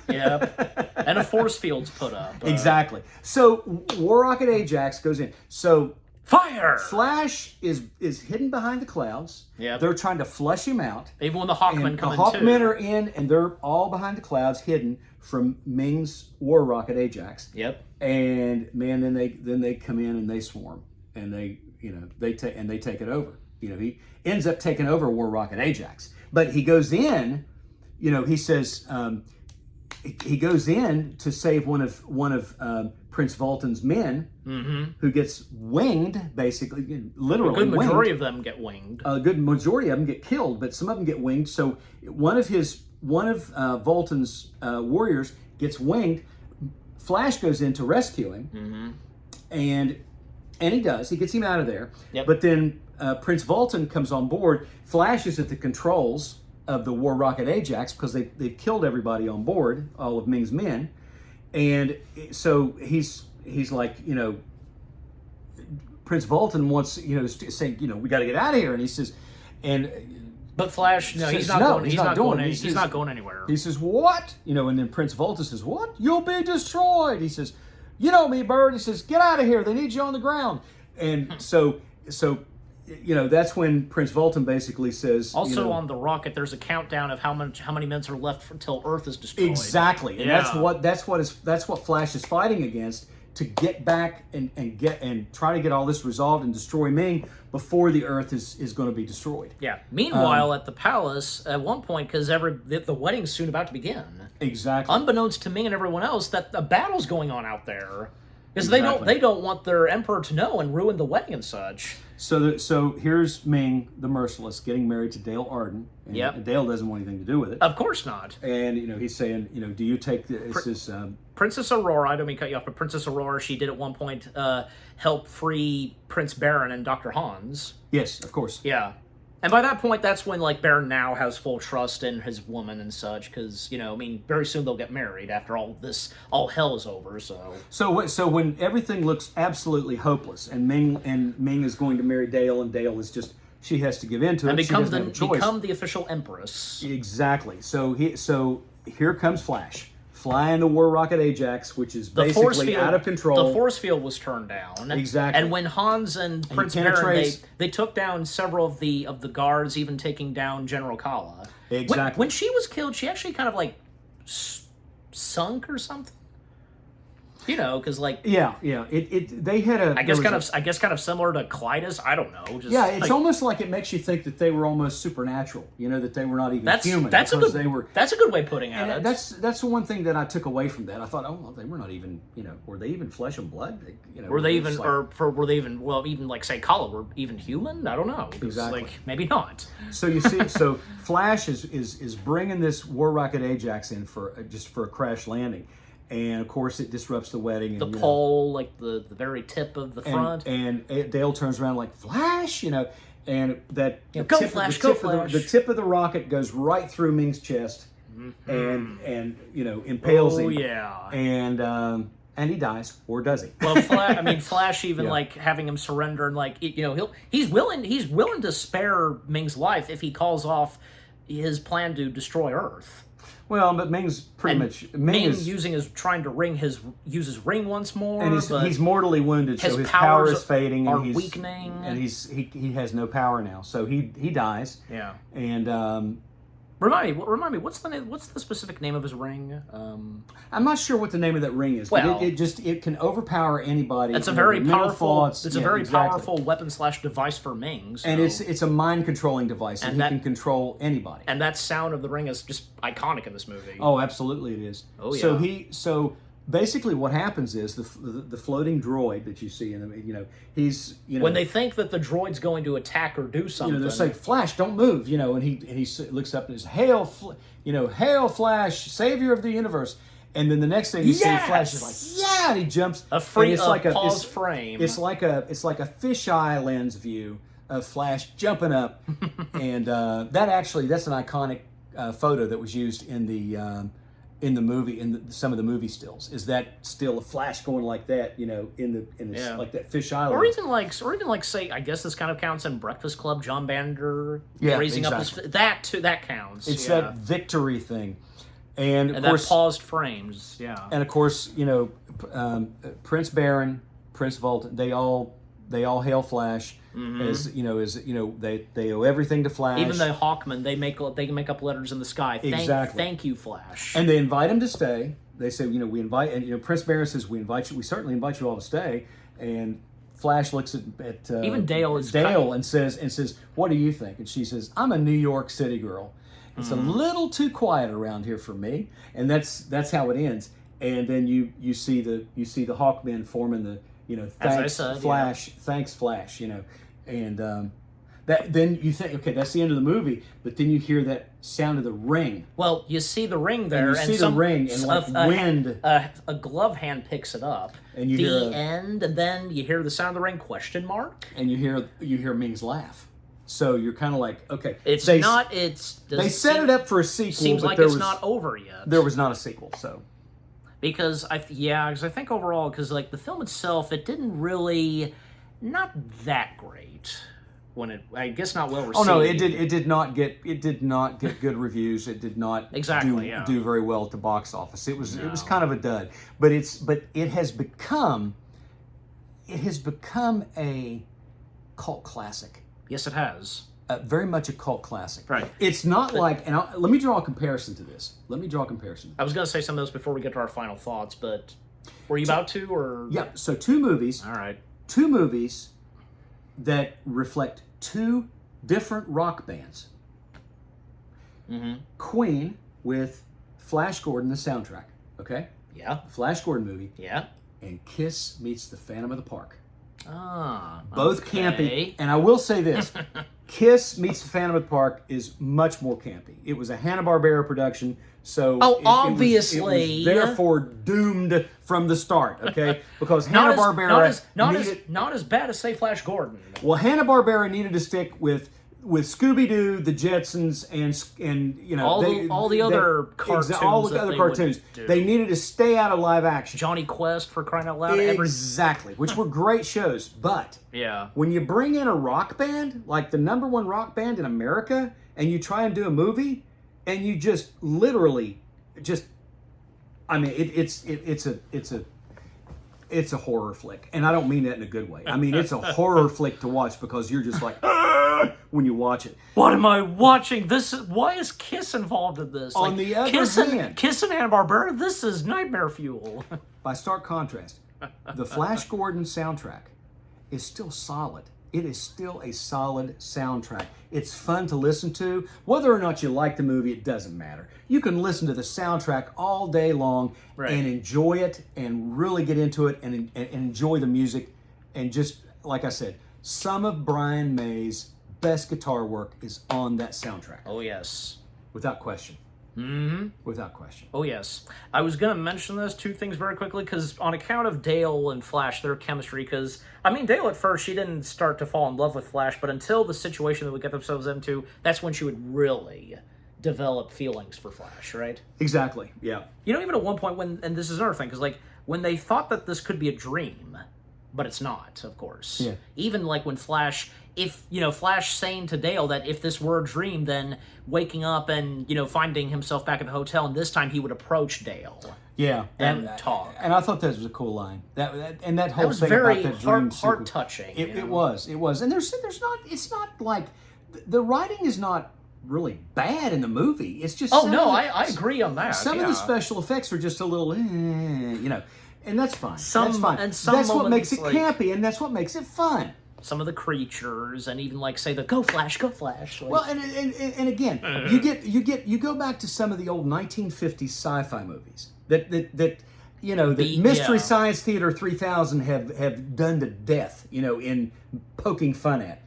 Yep. And a force field's put up. Exactly. So War Rocket Ajax goes in. So Fire! Flash is hidden behind the clouds. Yep. They're trying to flush him out. Even when the Hawkmen And the come in Hawkmen too. are in, and they're all behind the clouds, hidden from Ming's war rocket Ajax. Yep. And man, then they come in and they swarm, and they take it over. He ends up taking over war rocket Ajax, but he goes in. He says he goes in to save one of Prince Vultan's men, who gets winged, basically, literally. A good majority winged. of them get winged. A good majority of them get killed, but some of them get winged. So one of Vultan's warriors gets winged. Flash goes in to rescue him, and he does. He gets him out of there. Yep. But then Prince Vultan comes on board. Flash is at the controls of the war rocket Ajax because they've killed everybody on board, all of Ming's men, and so he's like, Prince Vultan wants, saying, we got to get out of here, and he says, but Flash, no, he's says, not no, going. he's He's not not going. going. He He's says- not going anywhere. he says, what? And then Prince Vultan says, what? You'll be destroyed. He says, you know me, bird. He says, get out of here. They need you on the ground. And so that's when Prince Vultan basically says, Also on the rocket, there's a countdown of how many minutes are left until Earth is destroyed. exactly, and Yeah. that's what Flash is fighting against, to get back and try to get all this resolved and destroy Ming before the Earth is going to be destroyed. Yeah. Meanwhile, at the palace, at one point, because the wedding's soon about to begin, Exactly. unbeknownst to Ming and everyone else, that a battle's going on out there, because Exactly. they don't want their emperor to know and ruin the wedding and such. So here's Ming the Merciless getting married to Dale Arden. And Yep. Dale doesn't want anything to do with it. Of course not. And he's saying, do you take this? Princess Aurora, I don't mean to cut you off, but Princess Aurora, she did at one point help free Prince Baron and Dr. Hans. Yes, of course. Yeah. And by that point, that's when, Baron now has full trust in his woman and such, because, very soon they'll get married after all hell is over, so... So when everything looks absolutely hopeless, and Ming is going to marry Dale, and Dale is just, she has to give in to it. And She doesn't have a choice. become the official empress. Exactly. So here comes Flash, flying the war rocket Ajax, which is The force basically field, out of control. The force field was turned down. Exactly. And when Hans and Prince Baron, penetrates- they took down several of the guards, even taking down General Kala. Exactly. When she was killed, she actually kind of sunk or something. Because Yeah. They had a. I guess there was kind of similar to Clytus. I don't know. Just, Yeah, it's almost like it makes you think that they were almost supernatural. That they were not even human. That's a because good. They were. That's a good way of putting it. And that's the one thing that I took away from that. I thought, oh, well, they were not even, were they even flesh and blood? Were they even, it's were they even, well, even say Kala were even human? I don't know. Exactly. Maybe not. So you see, Flash is bringing this war rocket Ajax in for a crash landing, and of course it disrupts the wedding. The and, pole, the very tip of the front. and Dale turns around like, Flash, and that Go Flash, go Flash. The tip of the rocket goes right through Ming's chest, and impales him. Oh yeah. And he dies, or does he? Well, Flash even having him surrender and he's willing to spare Ming's life if he calls off his plan to destroy Earth. Well, but Ming's pretty much Ming is trying to use his ring once more, and but he's mortally wounded, so his power powers is fading, are and he's weakening, and he has no power now, so he dies. Yeah. And remind me, what's the specific name of his ring? I'm not sure what the name of that ring is, Well, but it can overpower anybody. It's a very powerful. Thoughts. It's a very powerful weapon / device for Ming. So. And it's a mind controlling device, and he can control anybody. And that sound of the ring is just iconic in this movie. Oh, absolutely, it is. Oh yeah. So basically, what happens is the floating droid that you see in the he's when they think that the droid's going to attack or do something, they're saying, Flash, don't move, and he looks up and says, hail Flash, savior of the universe. And then the next thing you see, Flash is like, yeah, and he jumps. Pause frame. It's like a fisheye lens view of Flash jumping up, and that's an iconic photo that was used in the movie, some of the movie stills. Is that still a Flash going like that, like that fisheye lens? Or even say, I guess this kind of counts in Breakfast Club, John Banner raising up his that counts. It's that victory thing. And of course, that paused frames, And of course, Prince Baron, Prince Vultan, they all they all hail Flash as they owe everything to Flash. Even the Hawkmen, they can make up letters in the sky. Thank you, Flash. And they invite him to stay. They say, we invite, and Prince Baron says, we certainly invite you all to stay. And Flash looks at even Dale and says, what do you think? And she says, I'm a New York City girl. It's a little too quiet around here for me. And that's how it ends. And then you see the Hawkmen forming the thanks Flash, thanks Flash, and that then you think, okay, that's the end of the movie, but then you hear that sound of the ring. Well, you see the ring there, and you see the ring, and like wind. A glove hand picks it up. And you hear end, and then you hear the sound of the ring? Question mark. And you hear Ming's laugh. So you're kind of like, okay, they set it up for a sequel. Seems like it's not over yet. There was not a sequel, so. Because I think overall, because like the film itself, it didn't really, not that great. I guess not well received. Oh no, it did not get good reviews. It did not do very well at the box office. It was kind of a dud. But it has become a cult classic. Yes, it has. Very much a cult classic. Right. It's not let me draw a comparison to this. I was going to say some of those before we get to our final thoughts, but were you about to, or? Yeah, so two movies. All right. Two movies that reflect two different rock bands. Mm-hmm. Queen with Flash Gordon, the soundtrack. Okay? Yeah. Flash Gordon movie. Yeah. And Kiss meets the Phantom of the Park. Both campy. And I will say this. Kiss meets the Phantom of the Park is much more campy. It was a Hanna-Barbera production, so obviously it was therefore doomed from the start, okay? Because Hanna-Barbera not as bad as, say, Flash Gordon. Well, Hanna-Barbera needed to stick with Scooby-Doo, the Jetsons, and all the other cartoons. They needed to stay out of live action. Jonny Quest, for crying out loud. Exactly, which were great shows. But when you bring in a rock band, like the #1 rock band in America, and you try and do a movie, and you just literally it's a horror flick, and I don't mean that in a good way. I mean, it's a horror flick to watch because you're just like, when you watch it. What am I watching? Why is Kiss involved in this? On the other hand, Kiss and Hanna-Barbera, this is nightmare fuel. By stark contrast, the Flash Gordon soundtrack is still solid. It is still a solid soundtrack. It's fun to listen to. Whether or not you like the movie, it doesn't matter. You can listen to the soundtrack all day long and enjoy it and really get into it and enjoy the music. And just, like I said, some of Brian May's best guitar work is on that soundtrack. Oh, yes. Without question. Mm-hmm. Without question. Oh, yes. I was going to mention those two things very quickly because on account of Dale and Flash, their chemistry, because, Dale at first, she didn't start to fall in love with Flash, but until the situation that we get themselves into, that's when she would really develop feelings for Flash, right? Exactly, yeah. Even at one point and this is another thing, because, when they thought that this could be a dream, but it's not, of course. Yeah. Even, when Flash... Flash saying to Dale that if this were a dream, then waking up and, finding himself back at the hotel, and this time he would approach Dale. Yeah. And talk. And I thought that was a cool line. That whole was thing very about that dream heart-touching. It was. And it's not like, the writing is not really bad in the movie. It's just... I agree on that. Some of the special effects are just a little, and that's fine. That's fine. And that's what makes it campy, and that's what makes it fun. Some of the creatures, and even say the "Go Flash, go Flash." Well, and again, you go back to some of the old 1950s sci-fi movies that Mystery Science Theater 3000 have done to death, in poking fun at.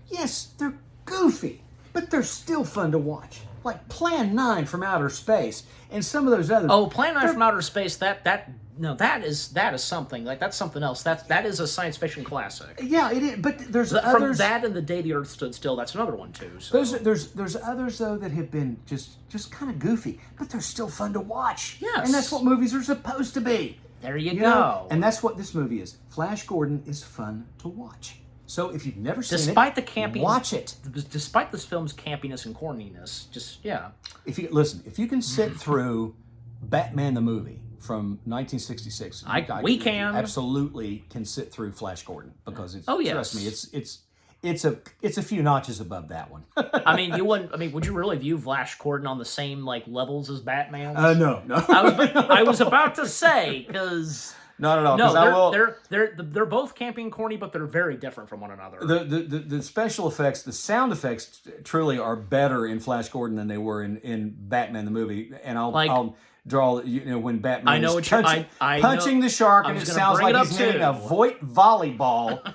Yes, they're goofy, but they're still fun to watch. Like Plan 9 from Outer Space, and some of those others. Oh, Plan 9 from Outer Space. That is something. That's something else. That is a science fiction classic. Yeah, it is. But there's others. From that and The Day the Earth Stood Still. That's another one too. So. There's others though that have been just kind of goofy, but they're still fun to watch. Yes, and that's what movies are supposed to be. There you go. And that's what this movie is. Flash Gordon is fun to watch. So if you've never seen despite the campiness, watch it. Despite this film's campiness and corniness, if you can sit through Batman the movie from 1966. We can absolutely can sit through Flash Gordon because it's. Oh, yes. Trust me, it's a few notches above that one. I mean, you wouldn't. I mean, would you really view Flash Gordon on the same like levels as Batman? No. I was about to say because. Not at all. No, they're both campy and corny, but they're very different from one another. The special effects, the sound effects, truly are better in Flash Gordon than they were in Batman the movie. And I'll draw when Batman is punching the shark and it sounds like he's hitting a volleyball.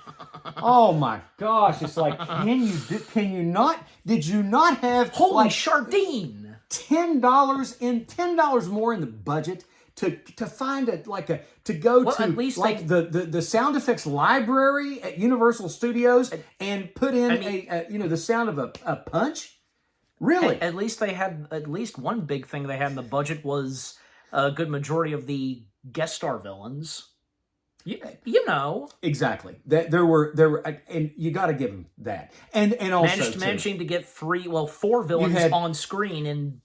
Oh my gosh! It's like, can you not? Did you not have holy Shardine? $10 more in the budget to find the sound effects library at Universal Studios and put in the sound of a punch? Really? At least they had one big thing they had in the budget was a good majority of the guest star villains. You know exactly that there were and you got to give them that and also managing to get 4 villains on screen and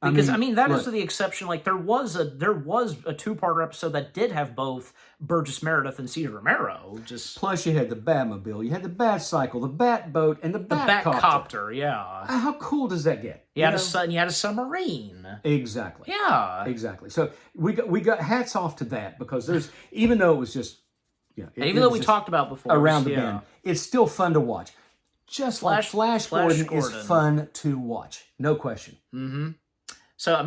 Because that is the exception. Like there was a 2-parter episode that did have both Burgess Meredith and Cesar Romero. Plus you had the Batmobile, you had the Batcycle, the Batboat, and the Batcopter. Yeah. How cool does that get? You had a submarine. Exactly. Yeah. Exactly. So we got hats off to that because there's even though it was just even though we talked about before around the bend, it's still fun to watch. Just Flash Gordon is fun to watch, no question. Mm-hmm. So,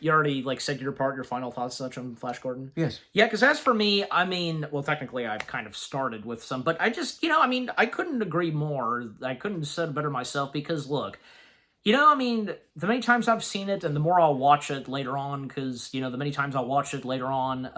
you already, said your final thoughts on Flash Gordon? Yes. Yeah, because as for me, technically I've kind of started with some, but I just, I couldn't agree more. I couldn't have said it better myself because, look, the many times I've seen it and the more I'll watch it later on, because, the many times I'll watch it later on,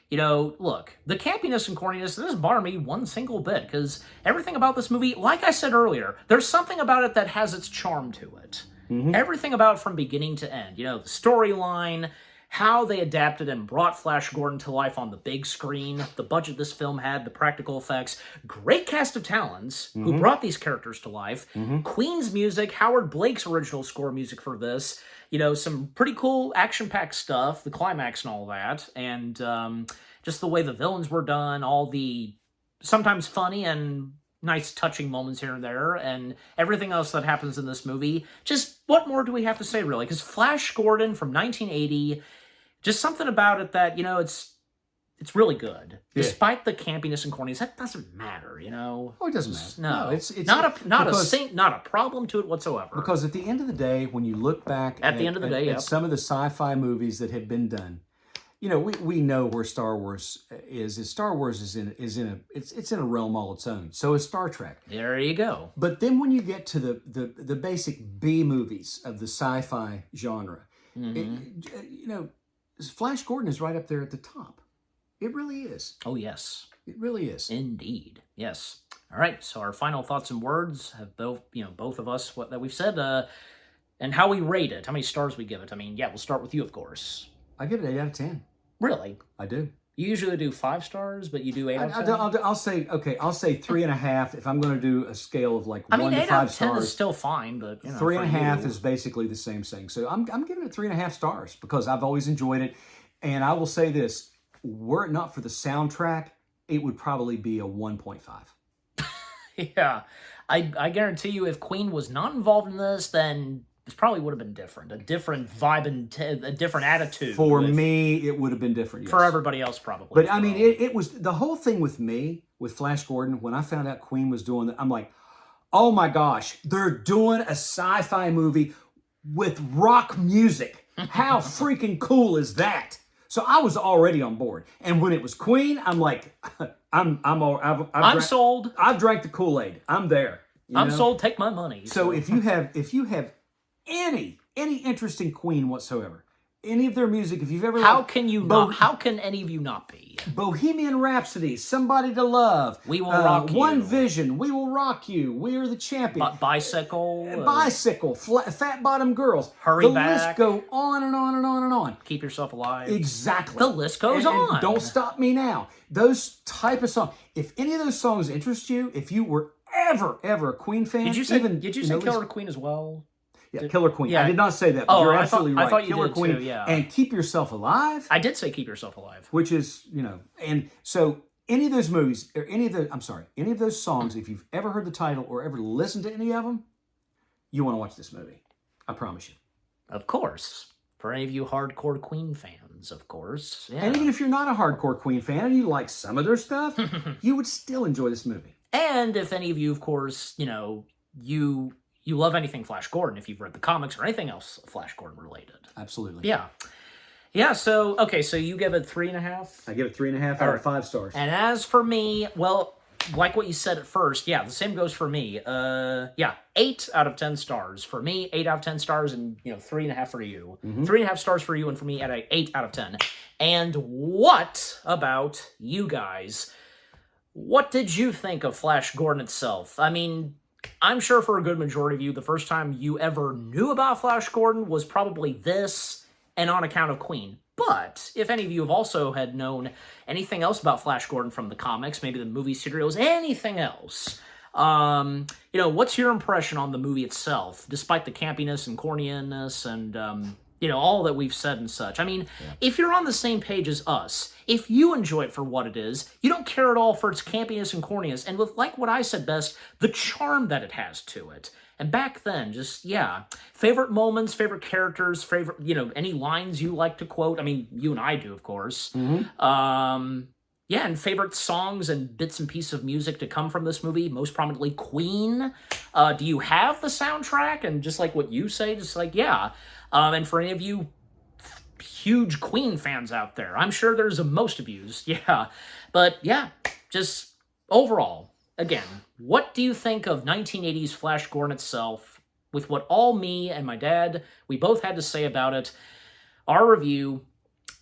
look, the campiness and corniness doesn't bother me one single bit, because everything about this movie, like I said earlier, there's something about it that has its charm to it. Mm-hmm. Everything about it from beginning to end. The storyline, how they adapted and brought Flash Gordon to life on the big screen, the budget this film had, the practical effects, great cast of talents who brought these characters to life, Queen's music, Howard Blake's original score music for this, some pretty cool action-packed stuff, the climax and all that, and just the way the villains were done, all the sometimes funny and nice touching moments here and there, and everything else that happens in this movie. Just what more do we have to say, really? Because Flash Gordon from 1980, just something about it that, it's really good. Yeah. Despite the campiness and corniness, that doesn't matter, Oh, it doesn't matter. No, it's not a problem to it whatsoever. Because at the end of the day, when you look back at some of the sci-fi movies that have been done, we know where Star Wars is. Star Wars is in a realm all its own. So is Star Trek. There you go. But then when you get to the basic B movies of the sci-fi genre, Flash Gordon is right up there at the top. It really is. Oh yes, it really is. Indeed, yes. All right. So our final thoughts and words have both of us that we've said, and how we rate it, how many stars we give it. We'll start with you, of course. I give it 8 out of 10. Really? I do. You usually do 5 stars, but you do 8 out of 10? I'll say 3.5 if I'm going to do a scale of 1 to 5 stars. 8 out of 10 is still fine, but 3.5 is basically the same thing. So I'm giving it 3.5 stars because I've always enjoyed it. And I will say this, were it not for the soundtrack, it would probably be a 1.5. Yeah. I guarantee you if Queen was not involved in this, then this probably would have been different. A different vibe and a different attitude. For me, it would have been different, yes. For everybody else, probably. But, it was... The whole thing with me, with Flash Gordon, when I found out Queen was doing that, I'm like, oh my gosh, they're doing a sci-fi movie with rock music. How freaking cool is that? So I was already on board. And when it was Queen, I'm like, I'm sold. I've drank the Kool-Aid. I'm there. I'm sold. Take my money. So if you have any interest in Queen whatsoever, any of their music, if you've ever how can any of you not be? Bohemian Rhapsody, Somebody to Love, We Will Rock You, One Vision, We Will Rock You, We Are the Champion, Bicycle, Fat Bottom Girls, Hurry the Back, list go on and on and on and on. Keep Yourself Alive. Exactly. The list goes on. And Don't Stop Me Now. Those type of songs. If any of those songs interest you, if you were ever a Queen fan, did you say Killer Queen as well? Yeah, Killer Queen. yeah. I did not say that, but Oh, you're I thought- absolutely I right. thought you Killer did Queen. too, yeah. And Keep Yourself Alive, I did say Keep Yourself Alive. which is, and so any of those movies, or any of those songs, if you've ever heard the title or ever listened to any of them, you want to watch this movie. I promise you. Of course. For any of you hardcore Queen fans, of course. Yeah. And even if you're not a hardcore Queen fan and you like some of their stuff, you would still enjoy this movie. And if any of you, of course, you love anything Flash Gordon, if you've read the comics or anything else Flash Gordon related. Absolutely. Yeah. Yeah, so, okay, so you give it 3.5? I give it 3.5 out of 5 stars. And as for me, well, like what you said at first, yeah, the same goes for me. 8 out of 10 stars. For me, 8 out of 10 stars, and, 3.5 for you. 3.5 stars for you, and for me, at 8 out of 10. And what about you guys? What did you think of Flash Gordon itself? I mean, I'm sure for a good majority of you, the first time you ever knew about Flash Gordon was probably this, and on account of Queen. But if any of you have also had known anything else about Flash Gordon from the comics, maybe the movie serials, anything else, what's your impression on the movie itself, despite the campiness and corniness and, all that we've said and such? I mean, if you're on the same page as us, if you enjoy it for what it is, you don't care at all for its campiness and corniness, and with, like what I said best, the charm that it has to it. And back then, favorite moments, favorite characters, favorite, any lines you like to quote. I mean, you and I do, of course. And favorite songs and bits and pieces of music to come from this movie, most prominently Queen. Do you have the soundtrack? And just like what you say, and for any of you huge Queen fans out there, I'm sure there's most of you, But just overall, again, what do you think of 1980s Flash Gordon itself, with what all me and my dad, we both had to say about it, our review,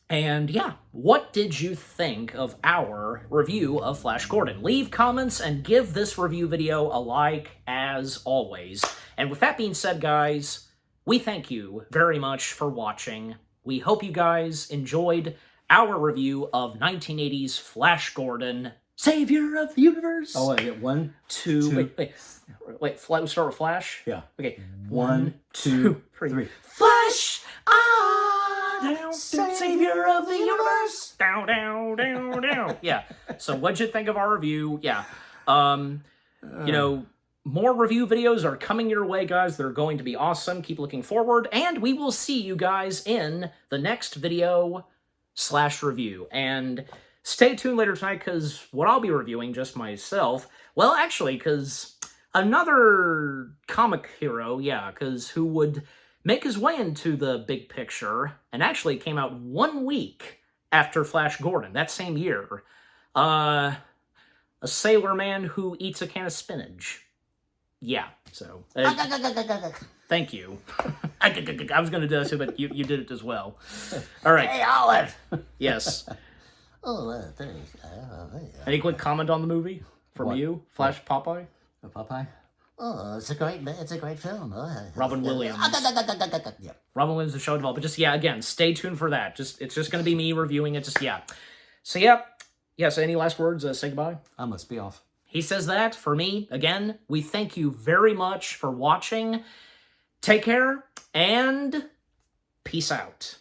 and what did you think of our review of Flash Gordon? Leave comments and give this review video a like, as always. And with that being said, guys, we thank you very much for watching. We hope you guys enjoyed our review of 1980s Flash Gordon, Savior of the Universe. Oh, I get 1, 2. Wait. We'll start with Flash. Yeah. Okay. 1, 2, 3. Flash on, Savior of the Universe. Down, down, down, down. Yeah. So, what'd you think of our review? Yeah. More review videos are coming your way, guys. They're going to be awesome. Keep looking forward, and we will see you guys in the next video / review. And stay tuned later tonight, because what I'll be reviewing just myself, well, actually, because another comic hero, who would make his way into the big picture, and actually came out 1 week after Flash Gordon, that same year. A sailor man who eats a can of spinach. So... thank you. I was going to do this, but you did it as well. All right. Hey, Olive! Yes. Oh, thanks. Any quick comment on the movie from What? you, Flash Popeye? Popeye? Oh, it's a great film. Robin Williams. Yeah. Robin Williams, the show developer. Just, again, stay tuned for that. It's just going to be me reviewing it. So, so any last words? Say goodbye. I must be off. He says that. For me, again, we thank you very much for watching. Take care, and peace out.